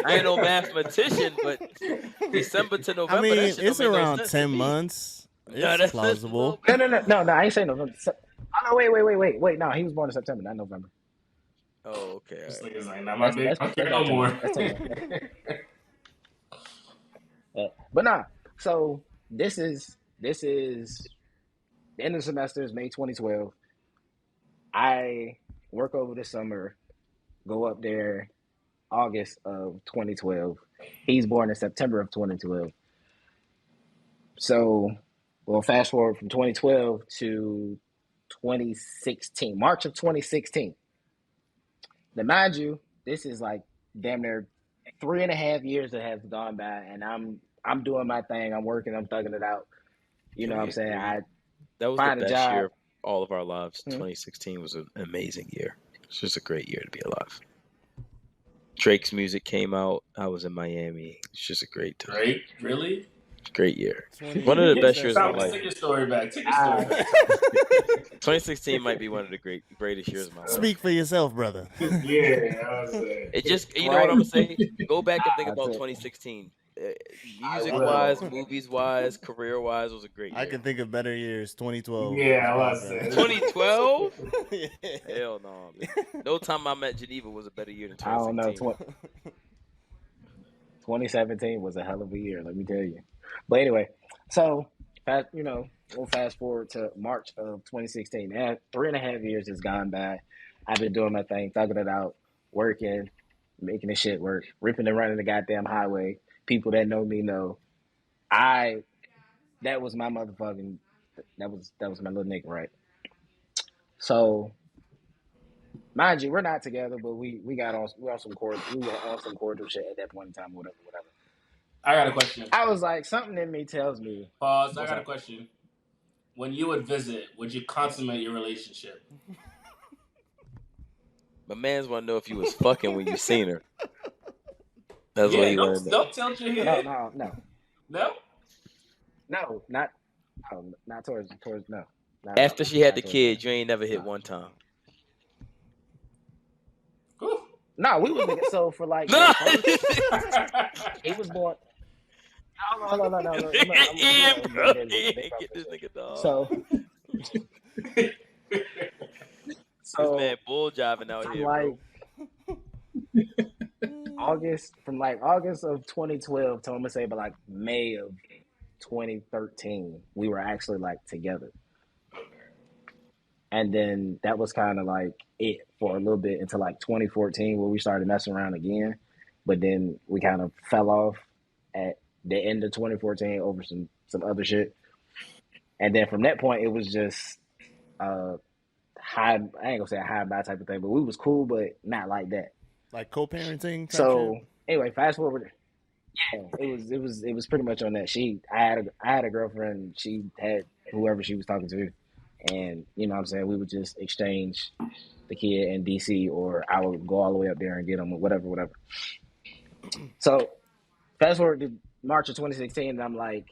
I ain't no mathematician, but December to November. I mean, that shit it's don't make around no sense 10 months. It's plausible. No, I ain't saying November. Oh, no, wait. No, he was born in September, not November. Oh, okay. This nigga's like, not my big. Okay, no more. But nah. So this is the end of the semester is May 2012. I work over the summer, go up there August of 2012. He's born in September of 2012. So we'll fast forward from 2012 to 2016, March of 2016. Now, mind you, this is like damn near 3.5 years that have gone by, and I'm doing my thing. I'm working. I'm thugging it out. You know what I'm saying? That was find the a best job. year of all of our lives. 2016 was an amazing year. It's just a great year to be alive. Drake's music came out. I was in Miami. It's just a great time. Drake, really? Great year. One of the best years of my life. Take your story back. 2016 might be one of the greatest years of my life. Speak for yourself, brother. Yeah, it just, you know what I'm gonna say? Go back and think about 2016. Music-wise, movies-wise, career-wise, it was a great year. I can think of better years. 2012. Yeah, I was saying. 2012? Yeah. Hell no. No time I met Geneva was a better year than 2016. I don't know. 2017 was a hell of a year, let me tell you. But anyway, so we'll fast forward to March of 2016. Now, 3.5 years has gone by. I've been doing my thing, thugging it out, working, making this shit work, ripping and running the goddamn highway. People that know me know. That was my motherfucking, that was my little nigga, right? So, mind you, we're not together, but we were on some cordial shit at that point in time, whatever. I got a question. I was like, something in me tells me. Pause. I got a question. When you would visit, would you consummate your relationship? My man's want to know if you was fucking when you seen her. That's what he wanted to know. Don't tilt your head. No. No, not towards no. Not After she had the kid, you ain't never hit one time. No, we was niggas. So for like, he was born. No. Get this nigga, dog. So this man bull jiving out here, like, bro. From August of 2012 to I'm gonna say, but like May of 2013, we were actually like together. And then that was kind of like it for a little bit until like 2014 where we started messing around again. But then we kind of fell off at the end of 2014 over some other shit. And then from that point, it was just high, I ain't gonna say a high and bad type of thing, but we was cool, but not like that. Like co-parenting? So anyway, fast forward. Yeah, it was pretty much on that. I had a girlfriend, she had whoever she was talking to. And, you know what I'm saying, we would just exchange the kid in D.C. or I would go all the way up there and get him or whatever. So, fast forward to March of 2016, and I'm like,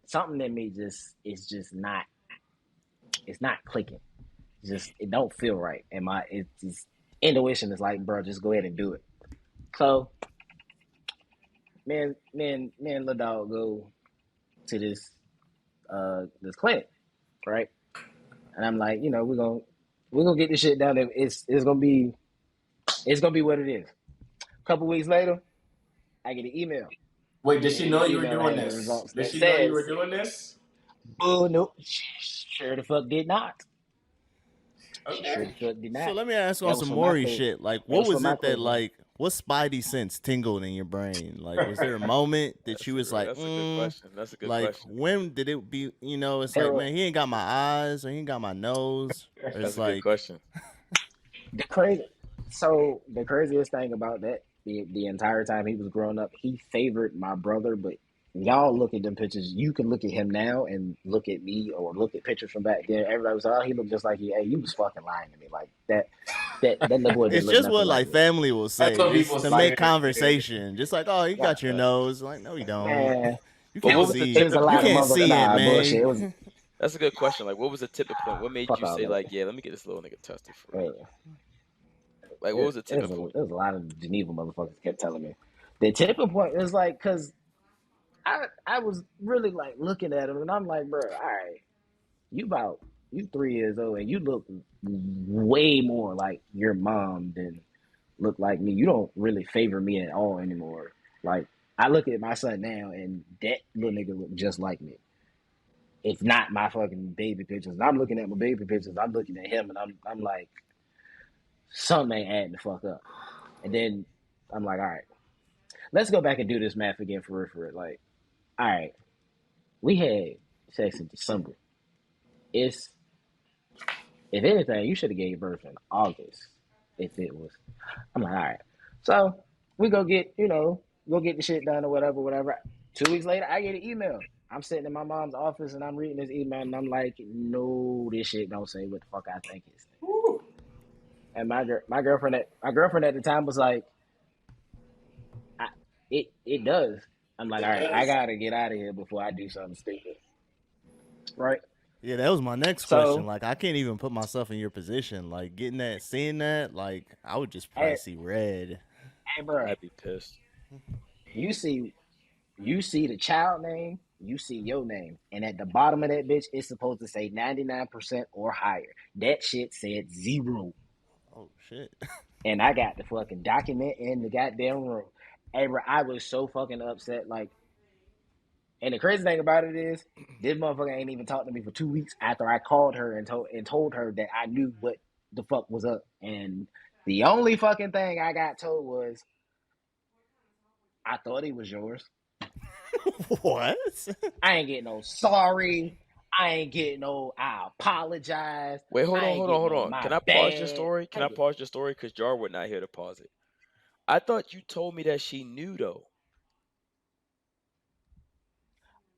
something in me it's not clicking. It don't feel right. And it's intuition is like, bro, just go ahead and do it. So, me and Lil Dog go to this clinic, right? And I'm like, you know, we're gonna get this shit done. It's gonna be what it is. A couple weeks later, I get an email. Wait, did she know you were doing this? Did she know you were doing this? Oh no, she sure the fuck did not. Okay. Sure the fuck did not. So let me ask on some Maury shit. Like, what was it that like? What spidey sense tingled in your brain? Like, was there a moment that you was like, that's a good question. That's a good like, question. when did it be? You know, it's like, man, he ain't got my eyes or he ain't got my nose. That's a like, good question. The craziest thing about that, the entire time he was growing up, he favored my brother, but y'all look at them pictures. You can look at him now and look at me or look at pictures from back then. Everybody was like, oh, he looked just like you. Hey, you was fucking lying to me. Like that little boy didn't it's look just what like family will say just to make say. conversation. Just like, oh, you got your nose. Like, no, you don't. Man, You can't see it. It was a lot You can't of see it, man. bullshit. It was, That's a good question. Like, what was the tipping point? What made you say, like, yeah, let me get this little nigga tested for real? Like, what was the tipping point? There was a lot of Geneva motherfuckers kept telling me. The tipping point was like, because I was really like looking at him and I'm like, bro, all right, you 3 years old and you look way more like your mom than look like me. You don't really favor me at all anymore. Like, I look at my son now and that little nigga look just like me. It's not my fucking baby pictures. I'm looking at my baby pictures. I'm looking at him and I'm like, something ain't adding the fuck up. And then I'm like, all right, let's go back and do this math again for it. Like, all right, we had sex in December. If anything, you should have gave birth in August. If it was, I'm like, all right. So we go get the shit done or whatever. 2 weeks later, I get an email. I'm sitting in my mom's office and I'm reading this email and I'm like, no, this shit don't say what the fuck I think it says. And my girlfriend at the time was like, it does. I'm like, all right, I gotta get out of here before I do something stupid. Right? Yeah, that was my next question. Like, I can't even put myself in your position. Like, seeing that, like, I would just probably see red. Hey, bro, I'd be pissed. You see the child name, you see your name, and at the bottom of that bitch, it's supposed to say 99% or higher. That shit said 0. Oh shit! And I got the fucking document in the goddamn room. Hey, bro, I was so fucking upset. Like, and the crazy thing about it is, this motherfucker ain't even talked to me for 2 weeks after I called her and told her that I knew what the fuck was up. And the only fucking thing I got told was, I thought he was yours. What? I ain't getting no sorry. I ain't getting no. I apologize. Wait, hold I on, ain't hold on, getting hold no. on. My Can I pause your bad. story? Can I pause your story? Because Jar would not here to pause it. I thought you told me that she knew though.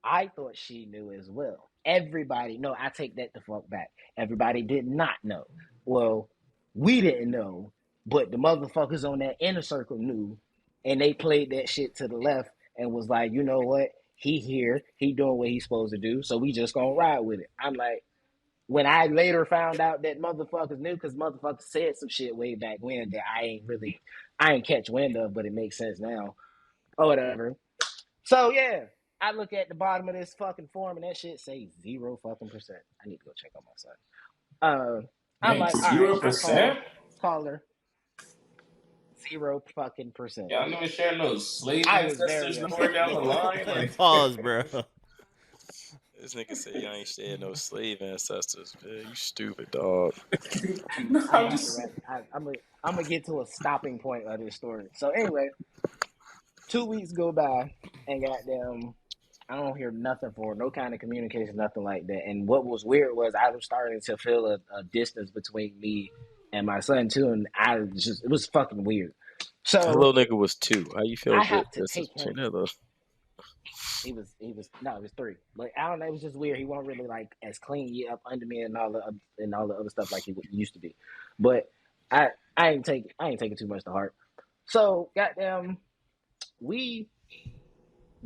I thought she knew as well. Everybody, no, I take that the fuck back. Everybody did not know. Well, we didn't know, but the motherfuckers on that inner circle knew, and they played that shit to the left and was like, you know what? He here, he doing what he's supposed to do, so we just gonna ride with it. I'm like, when I later found out that motherfuckers knew, because motherfuckers said some shit way back when that I ain't catch wind of, but it makes sense now, or whatever. So yeah, I look at the bottom of this fucking form and that shit say 0 fucking percent. I need to go check on my son. I'm Man, like, all right, I 0%? call her 0 fucking percent. Y'all never share no slave I was very ancestors nowhere upset. down the line? Hey, Like, pause, bro. This nigga said y'all ain't shared no slave ancestors. Man, you stupid dog. no, I I'm have to just. wrap. I'm gonna get to a stopping point of this story. So anyway, 2 weeks go by and goddamn, I don't hear nothing for no kind of communication, nothing like that. And what was weird was I was starting to feel a distance between me and my son too, and it was fucking weird. That So little nigga was 2. How you feel I good have to distance take between him. that little? It was 3. But I don't know, it was just weird. He wasn't really like as clean up under me and all the other stuff like he used to be. But I ain't taking too much to heart. So goddamn, we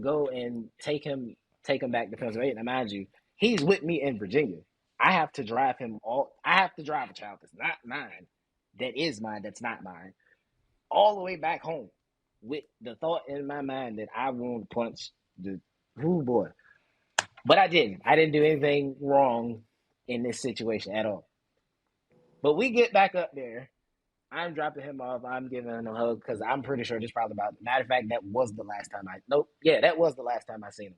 go and take him back to Pennsylvania. Now, mind you, he's with me in Virginia. I have to drive a child that's not mine, that is mine, that's not mine, all the way back home with the thought in my mind that I want to punch the boy. But I didn't. I didn't do anything wrong in this situation at all. But we get back up there. I'm dropping him off. I'm giving him a hug because I'm pretty sure this probably about. Matter of fact, that was the last time that was the last time I seen him.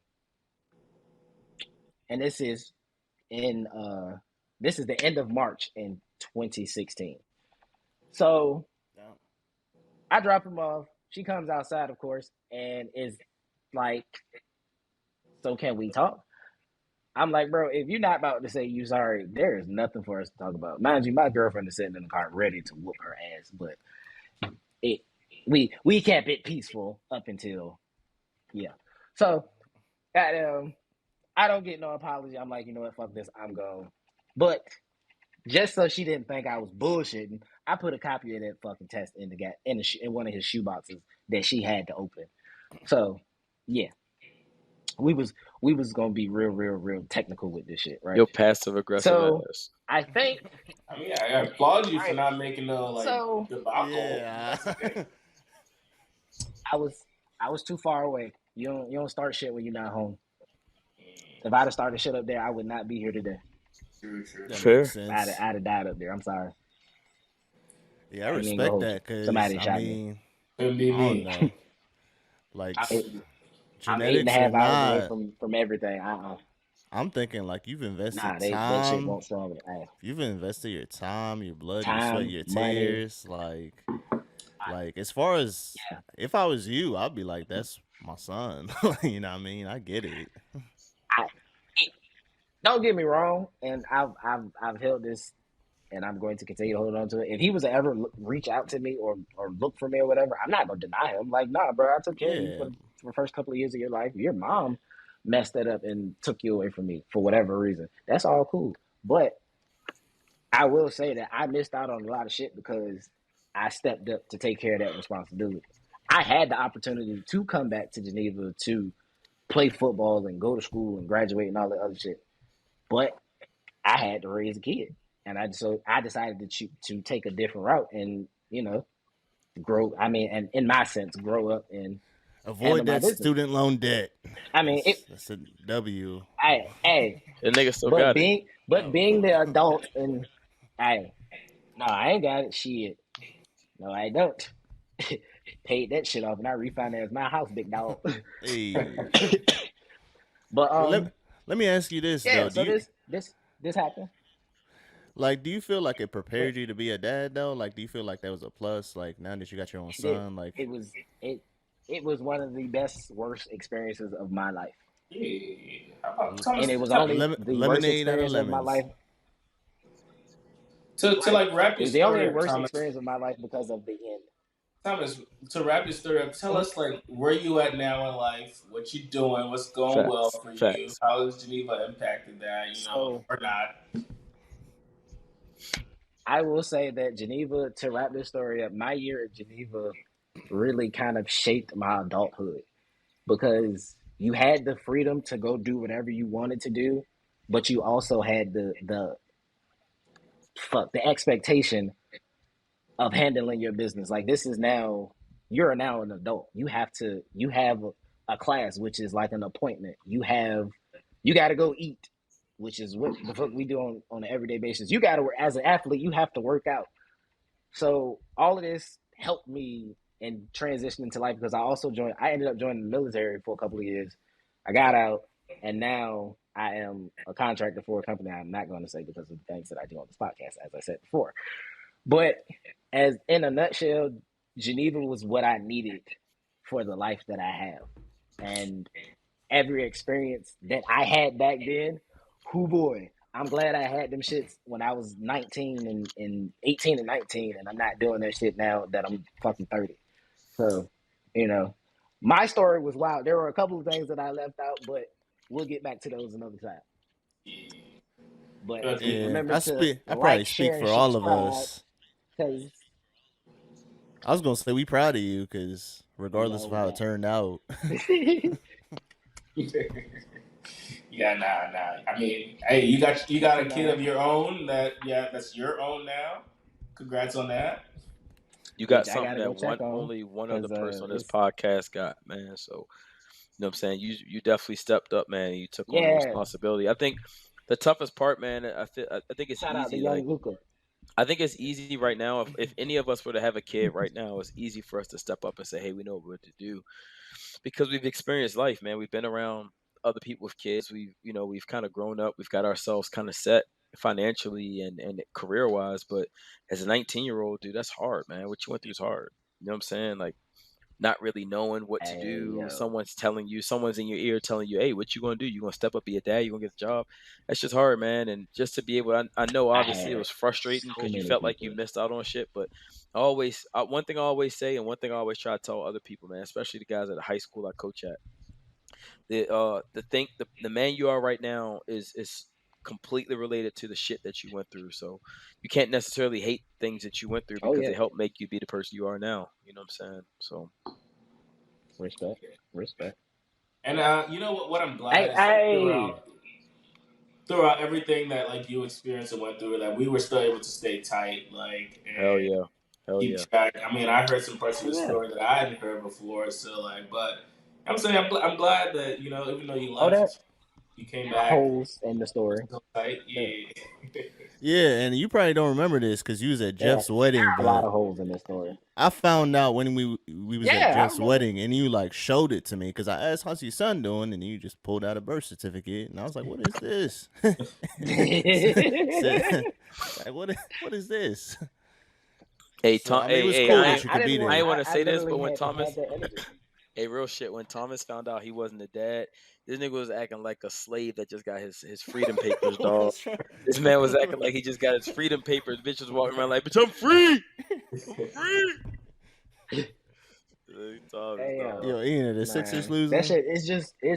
And this is the end of March in 2016. So I drop him off. She comes outside, of course, and is like, "So can we talk?" I'm like, "Bro, if you're not about to say you sorry, there is nothing for us to talk about." Mind you, my girlfriend is sitting in the car ready to whoop her ass, but it we kept it peaceful up until So I don't get no apology. I'm like, you know what, fuck this, I'm gone. But just so she didn't think I was bullshitting, I put a copy of that fucking test in one of his shoe boxes that she had to open. So yeah, we was gonna be real technical with this shit, right? Your passive aggressive So ass. I think I mean, I applaud you for right. not making no like So debacle. Yeah. That's okay. I was too far away. You don't start shit when you're not home. If I'd have started shit up there, I would not be here today. True. That Fair. makes sense. I'd have died up there. I'm sorry. Yeah, I I ain't even gonna respect hold that you. because, Somebody I shot me. mean, Couldn't be I don't me. know. Like, I'm 8.5 genetics or hours away not, from everything. I'm thinking like you've invested Nah, that shit time. won't strong with ass. You've invested your time, your blood, your sweat, Time, your money. tears. Like as far as Yeah. if I was you, I'd be like, that's my son. You know what I mean? I get it. I, don't get me wrong, and I've held this, and I'm going to continue to hold on to it. If he was to ever reach out to me or look for me or whatever, I'm not gonna deny him. Like, nah, bro, I took care of you Yeah. for the first couple of years of your life. Your mom messed that up and took you away from me for whatever reason. That's all cool. But I will say that I missed out on a lot of shit because I stepped up to take care of that responsibility. I had the opportunity to come back to Geneva to play football and go to school and graduate and all that other shit. But I had to raise a kid. And I decided to take a different route and, grow. I mean, and in my sense, grow up and handle Avoid my that business. student loan debt. I mean, That's a W. hey, The nigga still but got it. being the adult and no, I ain't got it. Shit, no, I don't. Paid that shit off and I refinanced my house, big dog. Hey. But Well, let me ask you this yeah. though. So this happened. Do you feel like it prepared you to be a dad though? Like, do you feel like that was a plus? Like now that you got your own It did. son, like, It was it. It was one of the best worst experiences of my life. Yeah, and Thomas, it was only the worst Lemonade or the experience of my lemons? life. to like wrap It your was the only story up, worst Thomas. experience of my life because of the end. Thomas, to wrap your story up, tell us like where you at now in life, what you doing, what's going well Facts. for you, Facts. how has Geneva impacted that, So or not? I will say that Geneva, to wrap this story up, my year at Geneva really kind of shaped my adulthood because you had the freedom to go do whatever you wanted to do, but you also had the expectation of handling your business. Like this is now you're now an adult. You have a class which is like an appointment. You got to go eat, which is what the fuck we do on an everyday basis. You got to, as an athlete, you have to work out. So all of this helped me in transition into life because I ended up joining the military for a couple of years. I got out and now I am a contractor for a company I'm not going to say because of the things that I do on this podcast, as I said before. But as in a nutshell, Geneva was what I needed for the life that I have. And every experience that I had back then, whoo boy, I'm glad I had them shits when I was 19 and 18 and 19, and I'm not doing that shit now that I'm fucking 30. So, my story was wild. There were a couple of things that I left out, but we'll get back to those another time. But Yeah, remember to I probably like, speak share, and for all of subscribe, us. because I was gonna say we proud of you because regardless of how it that. turned out, Yeah, nah. I mean, hey, you got a kid of your own that's your own now. Congrats on that. You got Which I something gotta go that check on only one other because person on this it's podcast got, man. So, you know what I'm saying? You definitely stepped up, man. You took on the yeah. responsibility. I think the toughest part, man, I think it's Shout out to easy. young Like, Luca. I think it's easy right now. If any of us were to have a kid right now, it's easy for us to step up and say, hey, we know what to do because we've experienced life, man. We've been around other people with kids. We've kind of grown up. We've got ourselves kind of set financially and career wise. But as a 19-year-old, dude, that's hard, man. What you went through is hard. You know what I'm saying? Like not really knowing what to Hey do. yo, Someone's in your ear telling you, hey, what you gonna do? You gonna step up, be a dad? You gonna get a job? That's just hard, man. And just to be able, I know I obviously it had was frustrating so because you many felt like you people. missed out on shit. But one thing I always say, and one thing I always try to tell other people, man, especially the guys at the high school I coach at, the man you are right now is completely related to the shit that you went through. So you can't necessarily hate things that you went through Oh because yeah, they help make you be the person you are now. You know what I'm saying? So respect. And you know what? What I'm glad Hey, is like hey. throughout everything that like you experienced and went through, like we were still able to stay tight, like hell and yeah, hell keep yeah. track. I mean, I heard some parts of Oh the yeah. story that I hadn't heard before, so like, but I'm saying I'm glad that even though you Oh, left, you came there are back holes in the story. still tight. There, Yeah. yeah, and you probably don't remember this because you was at there, Jeff's wedding, are a lot but of holes in this story. I found out when we was at Yeah, I Jeff's remember. wedding and you like showed it to me because I asked how's your son doing and you just pulled out a birth certificate and I was like, what is this? Said, like, what is this? Hey So Tom, I mean, it was hey, cool Yeah, that you I could didn't be I want. ain't there. want to I say this, but literally when had to have Thomas, that energy. hey, real shit, when Thomas found out he wasn't a dad, this nigga was acting like a slave that just got his freedom papers, dog. What's wrong? This man was acting like he just got his freedom papers. Bitch was walking around like, bitch, I'm free, I'm free. Thomas, Hey dog. Yo, Ian, are the Sixers man, that losing? shit. It's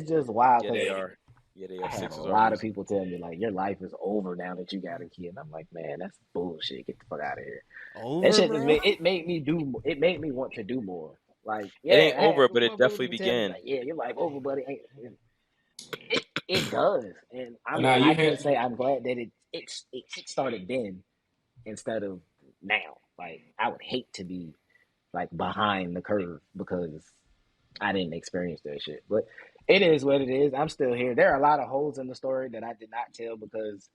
just wild Yeah, they because are. Yeah, they are. I had a Sixers are lot of losing. people tell me like your life is over now that you got a kid. And I'm like, man, that's bullshit. Get the fuck out of here. That Over, shit just bro? made me do. It made me want to do more. Like, It yeah, ain't I had over, but it motherfuckers definitely even tell me began. like, yeah, your life over, buddy. It does, and And now I you can hit. say I'm glad that it started then instead of now. Like, I would hate to be like behind the curve because I didn't experience that shit. But it is what it is. I'm still here. There are a lot of holes in the story that I did not tell because,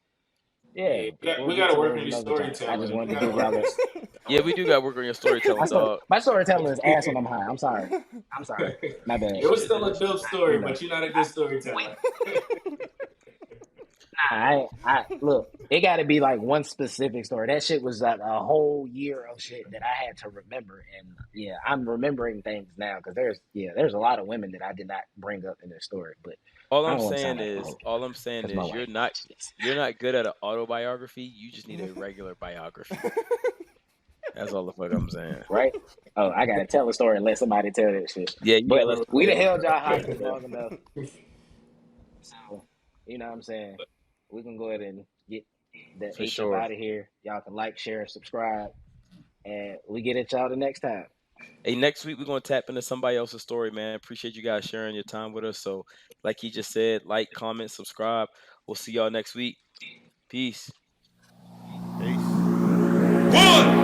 yeah, Yeah, we'll we get got to to work those on your another time. I just storytelling. We wanted to got to give work y'all on your that. Yeah, we do got to work on your storytelling, dog. My storytelling is ass when I'm high. I'm sorry. I'm sorry. My bad. It was still a dope story, You know. but you're not a good storyteller. I look. It got to be like one specific story. That shit was like a whole year of shit that I had to remember, and yeah, I'm remembering things now because there's a lot of women that I did not bring up in this story, but All I I'm don't want to saying sound like a is, hoe. all I'm saying That's my is, wife. you're not good at an autobiography. You just need a regular biography. That's all the fuck I'm saying. Right? Oh, I gotta tell a story and let somebody tell that shit. Yeah, you But gotta let we somebody done held y'all else. hostage long enough. So, you know what I'm saying? We can go ahead and get the For H up sure. out of here. Y'all can like, share, and subscribe. And we get at y'all the next time. Hey, next week we're gonna tap into somebody else's story, man. Appreciate you guys sharing your time with us. So, like he just said, like, comment, subscribe. We'll see y'all next week. Peace. Peace. One.